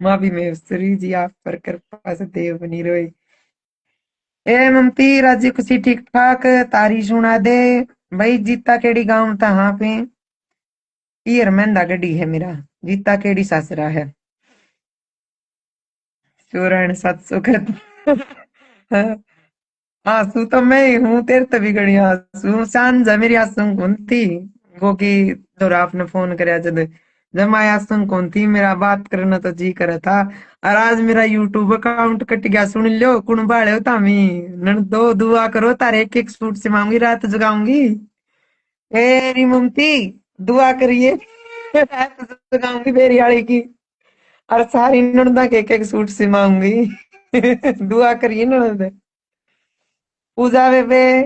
माफी में श्री जी आप पर कृपा से देव बनी रहे। ए ममती राजी खुशी ठीक ठाक, तारी सुना दे भाई। जीता केड़ी गांव था हाँ पे, ईयर महंदा गड्डी है मेरा, जीता केड़ी सासरा है। स्वर्ण 771। आंसू तो मैं ही हूँ, तेरे तभी गणी आंसू सांझा मेरी आंसू कौन थी वो की, जोरा आपने फोन करया जद, जब मैं आंसू कौन थी, मेरा बात करना तो जी करे था। और आज मेरा यूट्यूब अकाउंट कट गया, सुन लो कुण बाड़े हो तामी, नन दो दुआ करो तारे एक एक सूट से मांगूंगी, रात जगाऊंगी। मेरी ममती दुआ करिए, रात जगाऊंगी मेरी आड़ी की, और सारी ननदा के एक सूट से मांगूंगी। दुआ करिए ननद। पूजा बेबे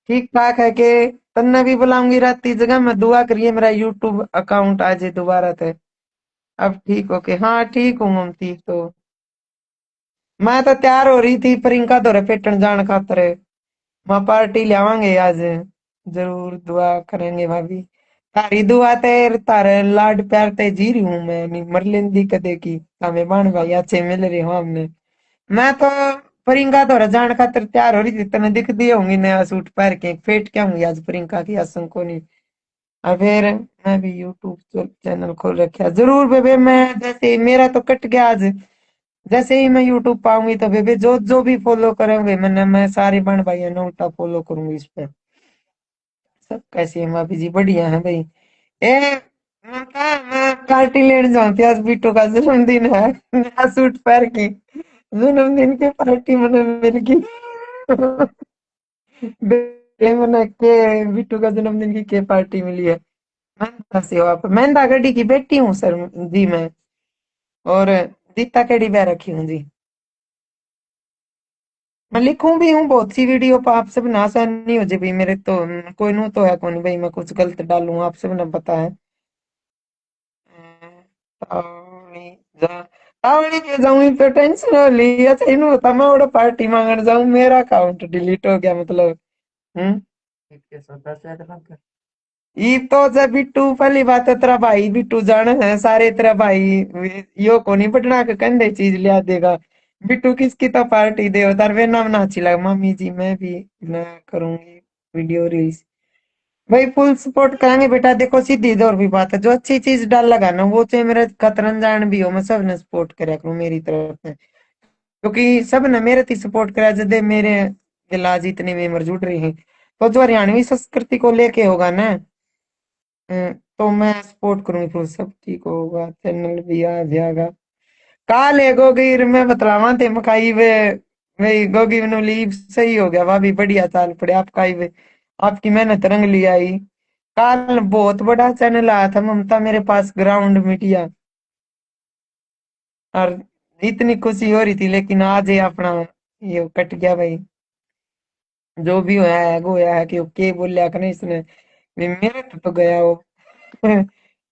ठीक ठाक है के, तन्ने भी बुलाऊंगी रात की जगह, मैं दुआ करिए मेरा यूट्यूब अकाउंट आ जाए दोबारा थे। अब ठीक हो के, हाँ ठीक हूँ ममती तो। मैं तो तैयार हो रही थी प्रियंका तो पेटन जान खातर, मैं पार्टी लावांगे आज, जरूर दुआ करेंगे भाभी। तारी दुआ तेर तारे लाड प्यार ते जी रही हूँ मैं, नहीं मर लेंदी कदे की, हमें बाण भाई अच्छे मिल रहे हो हमने। मैं तो प्रियंका तो जान खातर तैयार हो रही थी, तने दिख दिए होंगी नया सूट पहन के, फेट क्या होंगी आज प्रियंका की आसम को नहीं। और फिर मैं भी यूट्यूब चैनल खोल रखा जरूर बेबे, मैं जैसे ही मेरा तो कट गया आज, जैसे ही मैं यूट्यूब पाऊंगी तो बेबे जो जो भी फॉलो करेंगे मैंने, मैं सारे बहन भाई ने उल्टा फॉलो करूंगी इस पे। सब कैसे हैं भाभी जी, बढ़िया है भाई। ए मैं पार्टी लेने जाऊँ थी, आज बिट्टू का जन्मदिन है, नया सूट पहन के जन्मदिन की पार्टी मैंने मिल गई। मैंने के बिट्टू का जन्मदिन की के पार्टी मिली है। मेहंदा से हो आप, मेहंदा गड्डी की बेटी हूँ सर जी मैं, और दीता केडी बह रखी हूँ जी। मैं लिखूं भी हूँ बहुत सी वीडियो पर, आप सब ना आसानी हो जाए भाई मेरे तो, कोई नू तो है कौन भाई मैं कुछ गलत डालूं, आप सब ने पता है। तावड़ी जा, तावड़ी के जाऊं तो टेंशन हो ली, अच्छा इन्हों बता मैं और पार्टी मांगने जाऊं, मेरा अकाउंट डिलीट हो गया मतलब। हम्म। ये तो जब बिट्टू पहली बात है, तेरा भाई बिट्टू जान है सारे तेरा भाई, यो को नहीं पटना के कंधे चीज लिया देगा। बिट्टू किसकी तो पार्टी दे, तार वे नाम ना अच्छी लगा मम्मी जी, मैं भी मैं करूंगी वीडियो रिलीज भाई, फुल सपोर्ट करेंगे बेटा। देखो सीधी और भी बात है, जो अच्छी चीज डाल लगा ना वो चाहे मेरा खतरन जान भी हो, मैं सब ने सपोर्ट करा करूँ मेरी तरफ से, क्योंकि सब ने मेरे थी सपोर्ट करा जदे मेरे इलाज इतने में जुड़ रहे हैं। तो जो हरियाणवी संस्कृति को लेके होगा ना, तो मैं सपोर्ट करूंगी, फिर सब ठीक होगा, चैनल भी आ जाएगा। काल है गोगीर में बतलावा थे मकाई वे, वही गोगी में लीव सही हो गया, भाभी बढ़िया चाल पड़े आपका ही वे, आपकी मेहनत रंग ली आई। काल बहुत बड़ा चैनल आया था ममता मेरे पास, ग्राउंड मीडिया, और इतनी खुशी हो रही थी, लेकिन आज ये अपना ये कट गया भाई। जो भी होया है वो होया है, कि के बोलिया कि नहीं इसने, मेरे तो गया वो।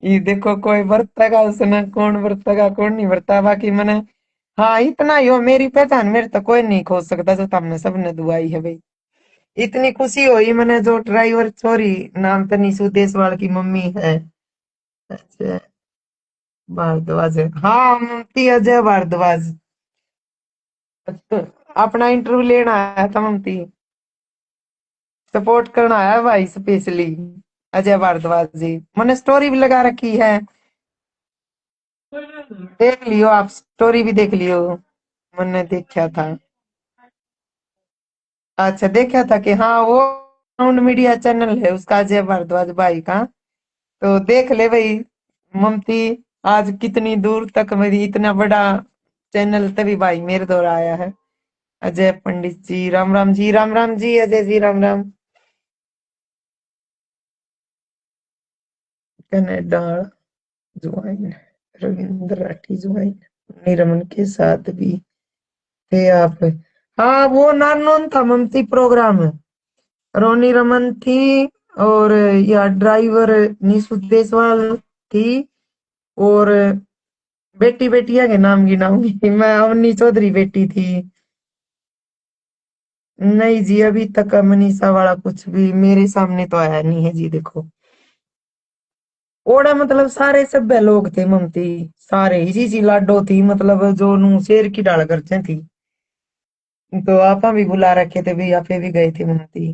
ये देखो कोई बरतेगा उसने, कौन बरतेगा कौन नहीं बरता, बाकी मैंने, हाँ इतना ही हो मेरी पहचान, मेरे तो कोई नहीं खोज सकता, जो तुमने सबने दुआई है भाई। इतनी खुशी हुई मैंने जो ड्राइवर सॉरी नाम तो निशु देसवाल की मम्मी है। अच्छा, भारद्वाज है। हाँ ममती अजय भारद्वाज। तो अपना इंटरव्यू लेना आया था ममती। सपोर्ट करना आया भाई स्पेशली। अजय भारद्वाज जी मैंने स्टोरी भी लगा रखी है। देख लियो आप स्टोरी भी देख लियो। मैंने देखा था। अच्छा देखा था कि हाँ वो साउंड मीडिया चैनल है उसका अजय भारद्वाज भाई का। तो देख ले भाई ममती आज कितनी दूर तक मेरी इतना बड़ा चैनल तभी भाई मेरे द्वारा आया है। Ajay Pandit ji Ram Ram ji Ajay ji Ram Ram. Canada join Ravindra Rathi join Nirman के साथ भी थे आप। हाँ वो नानोन था ममती प्रोग्राम रोनी रमन थी और या ड्राइवर निशु देसवाल थी और बेटी बेटिया के नाम गिनाऊंगी मैं अवनी चौधरी बेटी थी। नहीं जी अभी तक मनीषा वाला कुछ भी मेरे सामने तो आया नहीं है जी देखो। ओड़ा मतलब सारे सभ्य लोग थे ममती। सारे इसी सी लाडो थी मतलब जो नू शेर की डाल करते थी। तो आपा भी बुला रखे थे भी आपे भी गए थे ममती।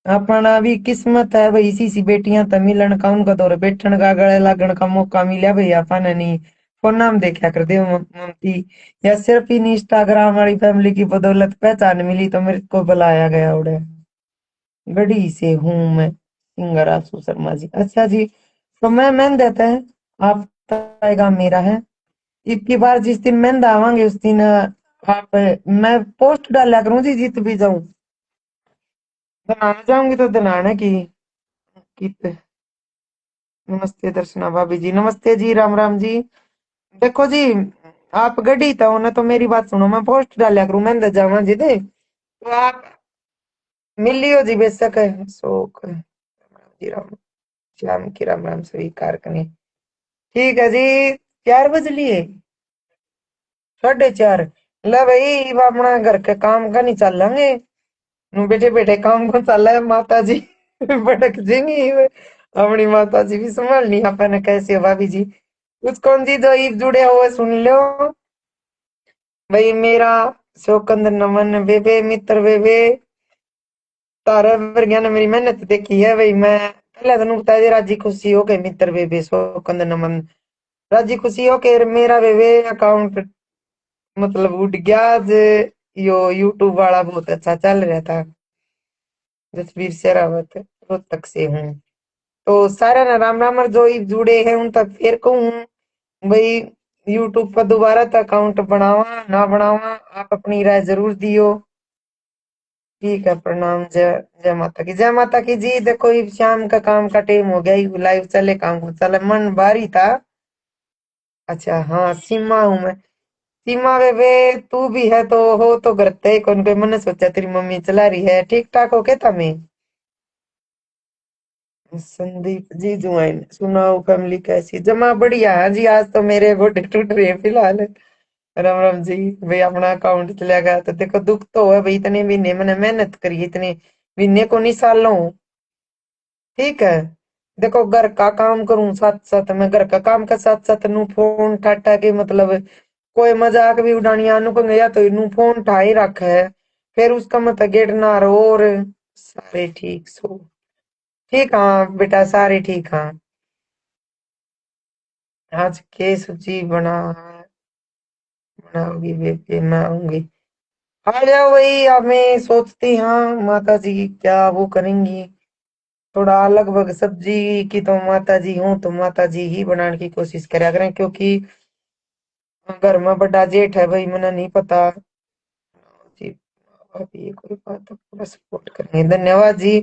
अपना भी किस्मत है भाई इसी सी बेटियां तो मिलन का उनका दौर बैठन का गले लगन का मौका मिला भाई आपा ने नहीं फोन नाम देखा कर दे ममती। या सिर्फ इन इंस्टाग्राम वाली फैमिली की बदौलत पहचान मिली तो मेरे को बुलाया गया उड़े। गढ़ी से हूँ मैं सिंगर आशु शर्मा जी। अच्छा जी तो मैं देते हैं आपका मेरा है। इतनी बार जिस दिन मैं आवांगे उस दिन आप मैं पोस्ट डाला करूं जी जीत भी जाऊं। दनाने जाऊंगी तो दनाने की नमस्ते दर्शना भाभी जी नमस्ते जी राम जी। देखो जी आप गढ़ी तो उन्हें तो मेरी बात सुनो मैं पोस्ट डाला करूं मैं जावा जी दे तो आप मिल लियो जी बेशक है शोक जी राम श्याम की राम स्वीकार करें। ठीक है जी 4 बज लिए 4:30 ले भाई अब अपना घर के काम का नहीं चल लेंगे। नु बेटे बेटे काम को चल है माता जी भटक जाएंगी अपनी माता जी भी संभालनी अपन कैसे हो भाभी जी। कुछ कौन जी जो ईब जुड़े हुए सुन लो भाई मेरा शोकंद नमन बेबे मित्र बेबे तारा वर्गिया ने मेरी मेहनत देखी है भाई मैं पहले तेन बता दे राजी खुशी हो गए मित्र बेबे शोकंद नमन राजी खुशी हो के मेरा बेबे अकाउंट मतलब उठ गया आज यो यूट्यूब वाला बहुत अच्छा चल रहा था। जसवीर शेरावत रोहतक से हूँ। तो सारा ना राम राम और जो ही जुड़े हैं उन तक फिर कहूँ भाई यूट्यूब पर दोबारा तो अकाउंट बनावा ना बनावा आप अपनी राय जरूर दियो। ठीक है प्रणाम जय जय माता की जय माता की जी। देखो ये शाम का काम का टाइम हो गया ये लाइव चले काम को चले मन भारी था। अच्छा हाँ सीमा हूँ मैं। सीमा बेबे तू भी है तो हो तो करते कौन कोई मैंने सोचा तेरी मम्मी चला रही है ठीक ठाक हो क्या मैं। संदीप जी जुआइन सुनाओ फैमिली कैसी जमा बढ़िया है जी आज तो मेरे गोडे टूट रहे हैं फिलहाल। राम जी भाई अपना अकाउंट चलेगा तो देखो दुख तो है भाई इतने महीने मैंने मेहनत करी इतने महीने को नहीं सालों। ठीक है देखो घर का काम करूं साथ साथ मैं घर का काम के साथ साथ नू फोन ठाटा के मतलब कोई मजाक भी उड़ानी आनू को या तो नू फोन ठा ही रखा है। फिर उसका मत गेट ना रो और सारे ठीक सो ठीक हाँ बेटा सारे ठीक हाँ। आज के सूची बनाओगी बेबे मैं आऊंगी। आ जाओ भाई अब मैं सोचती हाँ माता जी क्या वो करेंगी थोड़ा लगभग सब्जी की तो माता जी हूँ तो माता जी ही बनाने की कोशिश करा करें क्योंकि घर में बड़ा जेठ है भाई मैंने नहीं पता जी। अभी ये कोई बात तो पूरा सपोर्ट करेंगे धन्यवाद जी।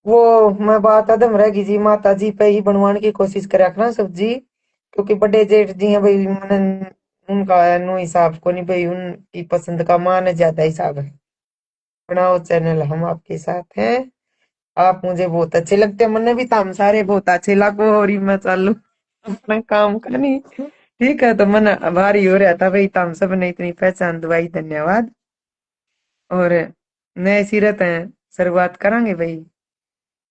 वो मैं बात अदम रहेगी जी माता जी पे ही बनवाने की कोशिश करा करना सब्जी क्योंकि बड़े जेठ जी हैं भाई मैंने उनका नो हिसाब को नहीं भाई उनकी पसंद का मान ज्यादा हिसाब है। बनाओ चैनल हम आपके साथ हैं। आप मुझे बहुत अच्छे लगते हैं मैंने भी ताम सारे बहुत अच्छे लगो और ही मैं चालू अपना काम करनी। ठीक है तो मन भारी हो रहा था भाई ताम सब ने इतनी पहचान दवाई धन्यवाद। और नए सिरत है, शुरुआत करेंगे भाई।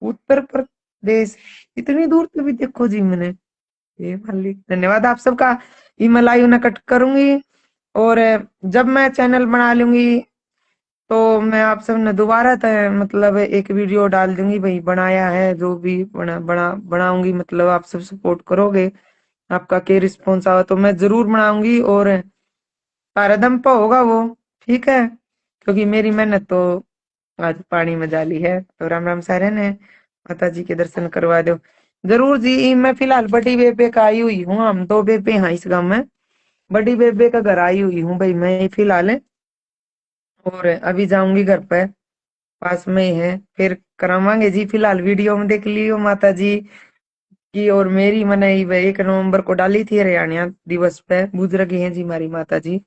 उत्तर प्रदेश, इतनी दूर से भी देखो जी मैंने। ये मालिक धन्यवाद आप सबका। ईमेल आई उन्हें कट करूंगी। और जब मैं चैनल बना लूंगी तो मैं आप सब ने दोबारा मतलब एक वीडियो डाल दूंगी भाई, बनाया है जो भी बनाऊंगी, मतलब आप सब सपोर्ट करोगे। आपका क्या रिस्पॉन्स आवा तो मैं जरूर बनाऊंगी, और सारे दम पे होगा वो। ठीक है, क्योंकि मेरी मेहनत तो आज पानी में डाली है। तो राम राम सारे ने, माता जी के दर्शन करवा दो जरूर जी। मैं फिलहाल बड़ी बेबे का आई हुई हूँ, हम दो बेबे हैं इस गांव में। बड़ी बेबे का घर आई हुई हूँ भाई मैं फिलहाल। और अभी जाऊंगी घर पे, पास में ही है, फिर करावांगे जी। फिलहाल वीडियो में देख लियो माता जी की और मेरी मनाई वह 1 नवंबर को डाली थी हरियाणा दिवस पे। बुजुर्ग हैं जी हमारी माता जी,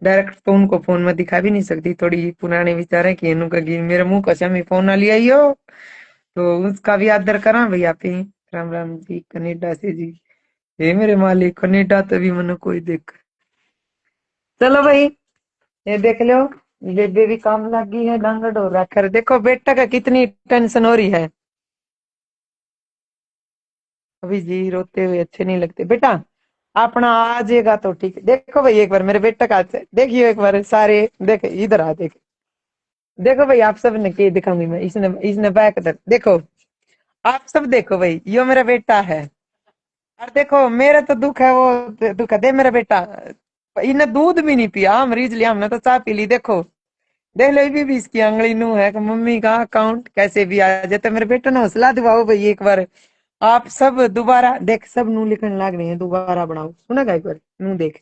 डायरेक्ट तो उनको फोन में दिखा भी नहीं सकती, थोड़ी पुराने विचार है कि इन्हों का मेरे मुंह का शमी फोन ना लिया हो। तो उसका भी आदर करा भैया आप ही। राम राम जी कनेडा से जी। हे मेरे मालिक, कनेडा तो भी मनो कोई देख। चलो भाई, ये देख लो, बेबे भी काम लगी है, डांगड़ हो रखा है। देखो बेटा का कितनी टेंशन हो रही है। अभी जी रोते हुए अच्छे नहीं लगते बेटा। अपना आ जाएगा तो ठीक है। देखो भाई एक बार मेरे बेटा का हाथ से देखियो एक बार सारे, देख इधर आ देख। देखो भाई आप सब ने के दिखाऊंगी मैं, इसने इसने बैक इधर देखो। आप सब देखो भाई, यो मेरा बेटा है। और देखो मेरा तो दुख है, वो दुख है दे मेरा बेटा। इन्हें दूध भी नहीं पिया, मरीज लिया हमने तो चाय पी ली। देखो देख लो, ये भी इसकी आंगली नू है कि मम्मी का अकाउंट कैसे भी आ जाता है। मेरे बेटे ने हौसला दिवाओ भाई एक बार। आप सब दोबारा देख, सब नू लिखने लग रहे हैं, दोबारा बनाओ सुनेगा एक बार नू देख।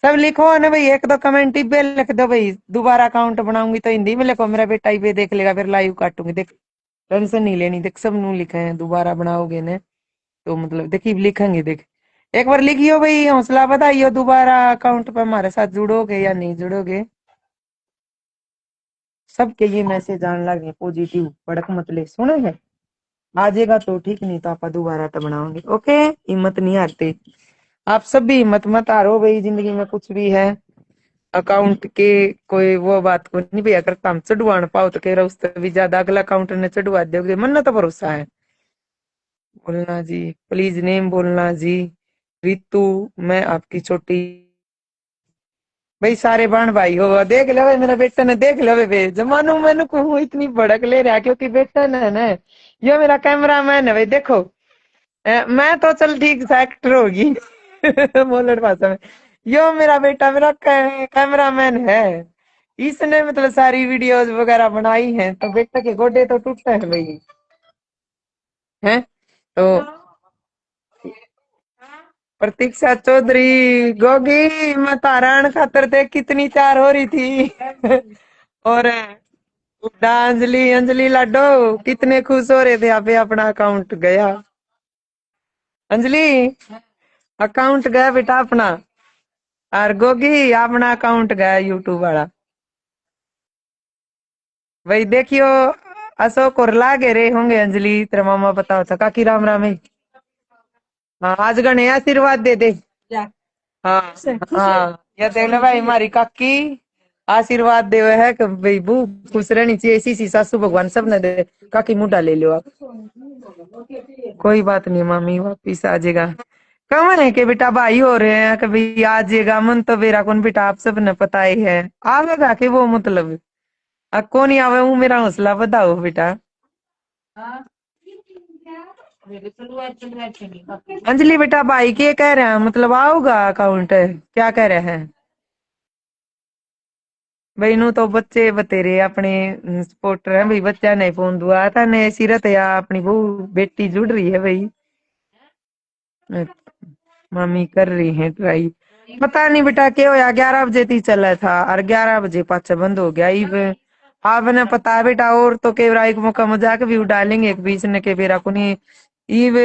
सब लिखो ना भाई, एक दो कमेंट पे लिख दो भाई, दोबारा अकाउंट बनाऊंगी तो हिंदी में लिखो, मेरा बेटा ही पे देख लेगा, फिर लाइव काटूंगी देख। टेंशन नहीं लेनी, देख सब नू लिखे हैं, दोबारा बनाओगे ने तो मतलब देखिए लिखेंगे देख। एक बार लिखियो भाई, हौसला बताइयो, दोबारा अकाउंट पे हमारे साथ जुड़ोगे या नहीं जुड़ोगे। सबके ये मैसेज आने लगे पॉजिटिव, भड़क मत ले सुने है। आ जाएगा तो ठीक, नहीं तो आप दोबारा तो बनाओगे। ओके, हिम्मत नहीं हारते। आप सब भी हिम्मत मत हारो भाई, जिंदगी में कुछ भी है अकाउंट के कोई वो बात को नहीं भैया करता। हम चढ़वा ना पाओ तो कह रहा उससे भी ज्यादा अगला अकाउंट ने चढ़वा दोगे, मन तो भरोसा है। बोलना जी, प्लीज नेम बोलना जी। रितु, मैं आपकी छोटी भाई, सारे बहन भाई हो देख लो भाई, मेरा बेटा ने देख लो भाई। जमानो मैंने को हूँ इतनी भड़क ले रहा क्योंकि बेटा ने ना, ये मेरा कैमरा मैन है भाई देखो। मैं तो चल ठीक से एक्टर होगी मोलर भाषा में। यो मेरा बेटा मेरा कैमरा मैन है। इसने मतलब सारी वीडियोस वगैरह बनाई हैं, तो बेटा के गोडे तो टूटे हैं भाई। हैं तो प्रतीक्षा चौधरी गोगी, मैं तारण खातर देख कितनी चार हो रही थी और अंजलि अंजलि लाडो कितने खुश हो रहे थे अभी अपना अकाउंट गया। अंजलि अकाउंट गया बेटा अपना। और गोगी अपना अकाउंट गया यूट्यूब वाला। वही देखियो, अशोक और लागे रहे होंगे। अंजलि तेरा मामा बताओ था काकी राम राम है। हाँ आज गणे आशीर्वाद दे दे। हाँ हाँ, ये देख लो भाई हमारी काकी आशीर्वाद दे हुए है कि भाई बू खुश रहनी चाहिए, ऐसी सी सासू भगवान सब ने दे। काकी मुंडा ले लो आप। कोई बात नहीं मामी वापिस आ जाएगा। कौन है के बेटा भाई हो रहे हैं कभी आ जाएगा, मन तो मेरा कौन बेटा आप सब ने पता ही है। आवेगा के वो मतलब कौन ही आवे, वो मेरा हौसला बताओ बेटा। अंजलि बेटा भाई के कह रहे हैं, मतलब आओगा अकाउंट क्या कह रहे हैं। भाई नू तो बच्चे बतेरे अपने सपोर्टर है भाई, बच्चा नहीं फोन दुआ था ने सीरत या अपनी बहू बेटी जुड़ रही है भाई। मामी कर रही है ट्राई। पता नहीं बेटा क्या होया, 11 बजे थी चला था और 11 बजे पाचा बंद हो गया। इब आपने पता है बेटा, और तो केवरा एक मौका मजाक भी डालेंगे एक बीच ने के बेरा को नहीं। इब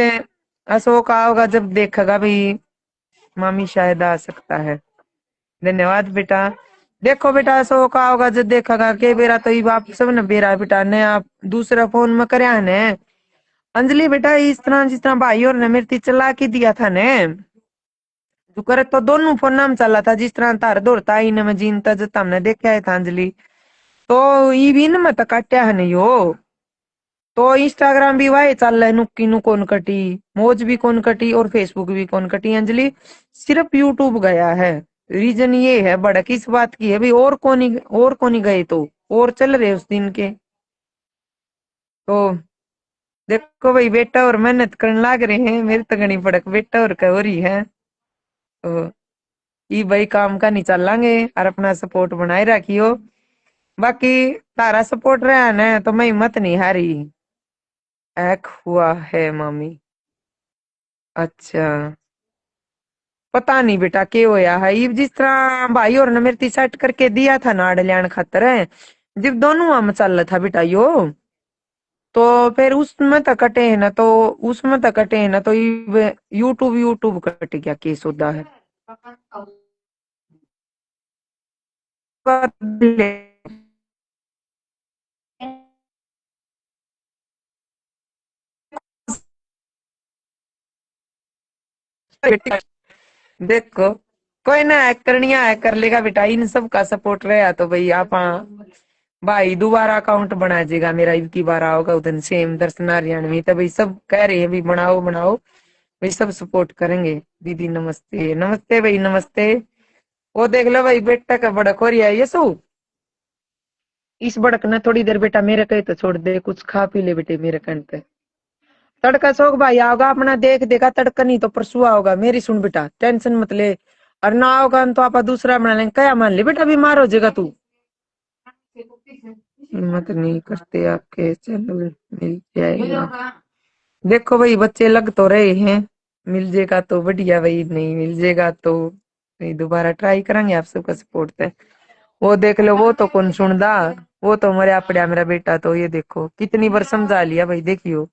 अशोक आओगा जब देखेगा भाई, मामी शायद आ सकता है। धन्यवाद बेटा। देखो बेटा अशोक आओगा जब देखेगा के बेरा, तो इब आप सब ने बेरा बेटा ने आप दूसरा फोन में करया ने। अंजलि बेटा इस तरह जिस तरह भाई और ने मेरे चला के दिया था ने, तू करे तो दोनों फोन नाम चला था जिस तरह तार दौड़ता इन में जीनता जब हमने देखा है था अंजलि। तो ई भी न मत काट्या है नहीं हो। तो इंस्टाग्राम भी वाहे चल रहा है, नुक्की नु कौन कटी, मौज भी कौन कटी और फेसबुक भी कौन कटी अंजलि, सिर्फ यूट्यूब गया है। रीजन ये है बड़ा किस बात की है भाई, और कोनी गए तो और चल रहे उस दिन के। तो देखो भाई बेटा और मेहनत करने लाग रहे हैं, मेरे तो घनी पड़क बेटा और कह हो रही है। तो ई भाई काम का नहीं चल लांगे और अपना सपोर्ट बनाए रखियो। बाकी तारा सपोर्ट रहा ना तो मैं हिम्मत नहीं हारी। एक हुआ है मामी। अच्छा, पता नहीं बेटा के होया है ये, जिस तरह भाई और ने मेरे टी सेट करके दिया था ना अड़लियान खातर है, जब दोनों आम चल था बेटा यो, तो फिर उसमें तो कटे है ना, तो उसमें तो कटे है ना, तो यूट्यूब यूट्यूब कट गया केस होता है। देखो कोई ना हैक करनी है हैक कर लेगा बेटा, इन सब का सपोर्ट रहा तो भाई आप भाई दोबारा अकाउंट बना देगा मेरा, इनकी बार आओगा उधर सेम दर्शन हरियाणवी, तो भाई सब कह रहे हैं भी बनाओ बनाओ, भाई सब सपोर्ट करेंगे। दीदी नमस्ते, नमस्ते भाई नमस्ते। वो देख लो भाई बेटा का बड़क हो रही है ये सो, इस बड़क ने थोड़ी देर बेटा मेरे कहे तो छोड़ दे, कुछ खा पी ले बेटे मेरे कहने पे। तड़का शौक भाई आओगा अपना देख देगा, तड़का नहीं तो परसुआ होगा, मेरी सुन बेटा टेंशन मत ले। और ना होगा तो आप दूसरा बना लेंगे, क्या मान ले बेटा बीमार हो जाएगा तू। हिम्मत नहीं करते आपके चैनल मिल जाएगा। देखो भाई बच्चे लग तो रहे हैं, मिल जाएगा तो बढ़िया भाई, नहीं मिल जाएगा तो भाई दोबारा ट्राई करेंगे आप सबका सपोर्ट है। वो देख लो वो तो कौन सुनदा, वो तो मरे पड़ा मेरा बेटा, तो ये देखो कितनी बार समझा लिया भाई, देखियो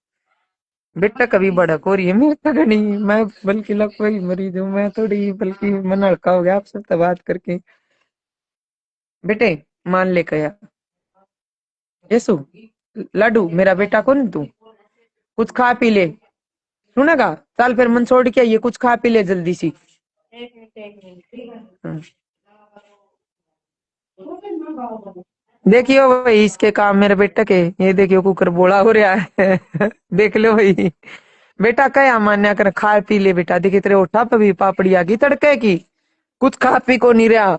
बेटा कभी बड़क हो रही है मेरे तक नहीं, मैं बल्कि लग वही मरीज हूँ मैं थोड़ी, बल्कि मन हल्का हो गया आप सबसे बात करके। बेटे मान ले कया यशु, लाडू मेरा बेटा कौन तू, कुछ खा पी ले, सुनेगा, चल फिर मन छोड़ के ये कुछ खा पी ले जल्दी सी। हाँ। देखियो भाई इसके काम मेरे बेटे के, ये देखियो कुकर बोला हो रहा है देख लो भाई बेटा क्या मान्या कर, खा पी ले बेटा, देखिए तेरे उठा पे भी पापड़ी आ गई तड़के की, कुछ खा पी को नहीं रहा।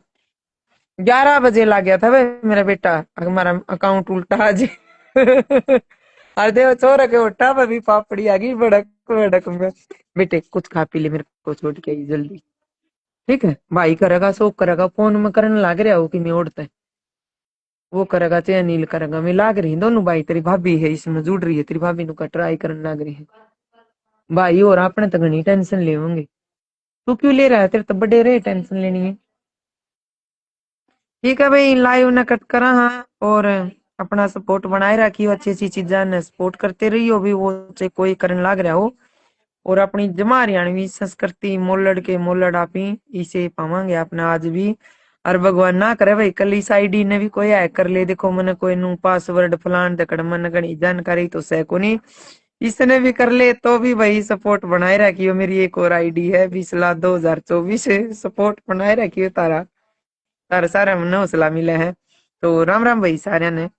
11 बजे ला गया था वे मेरा बेटा, हमारा अकाउंट उल्टा आज अरे देखो छोरा के उठा पे भी पापड़ी आ गई, बड़क बड़क में। बेटे कुछ खा पी ले, मेरे को छोड़ के आई जल्दी, ठीक है भाई करेगा शोक करेगा, फोन में करने लग रहा हो कि मैं उड़ता है, वो करेगा चाहे नील करेगा, मैं लाग रही दोनों भाई, तेरी भाभी है इसमें जुड़ रही है, तेरी भाभी नु का ट्राई करने लग रही है भाई, और अपने तो घनी टेंशन ले होंगे। तू क्यों ले रहा है, तेरे तो बड़े रहे टेंशन लेनी है। ठीक है भाई लाइव न कट करा हाँ, और अपना सपोर्ट बनाए रखियो, अच्छी अच्छी चीजा ने सपोर्ट करते रहियो भी, वो चाहे कोई करने लग रहा हो। और अपनी जमा हरियाणवी संस्कृति मोलड़ के मोलड़ आप ही इसे पावांगे अपना आज भी। और भगवान ना करे भाई कल इस आईडी ने भी कोई हैक कर ले, देखो मैंने कोई नु पासवर्ड फलान दकड़ मन गणी जानकारी तो सह को नहीं, इसने भी कर ले तो भी भाई सपोर्ट बनाए रखियो। मेरी एक और आईडी है 20/2024 से सपोर्ट बनाए रखियो तारा, तारा सारा मन हौसला मिले है। तो राम राम भाई सारे ने।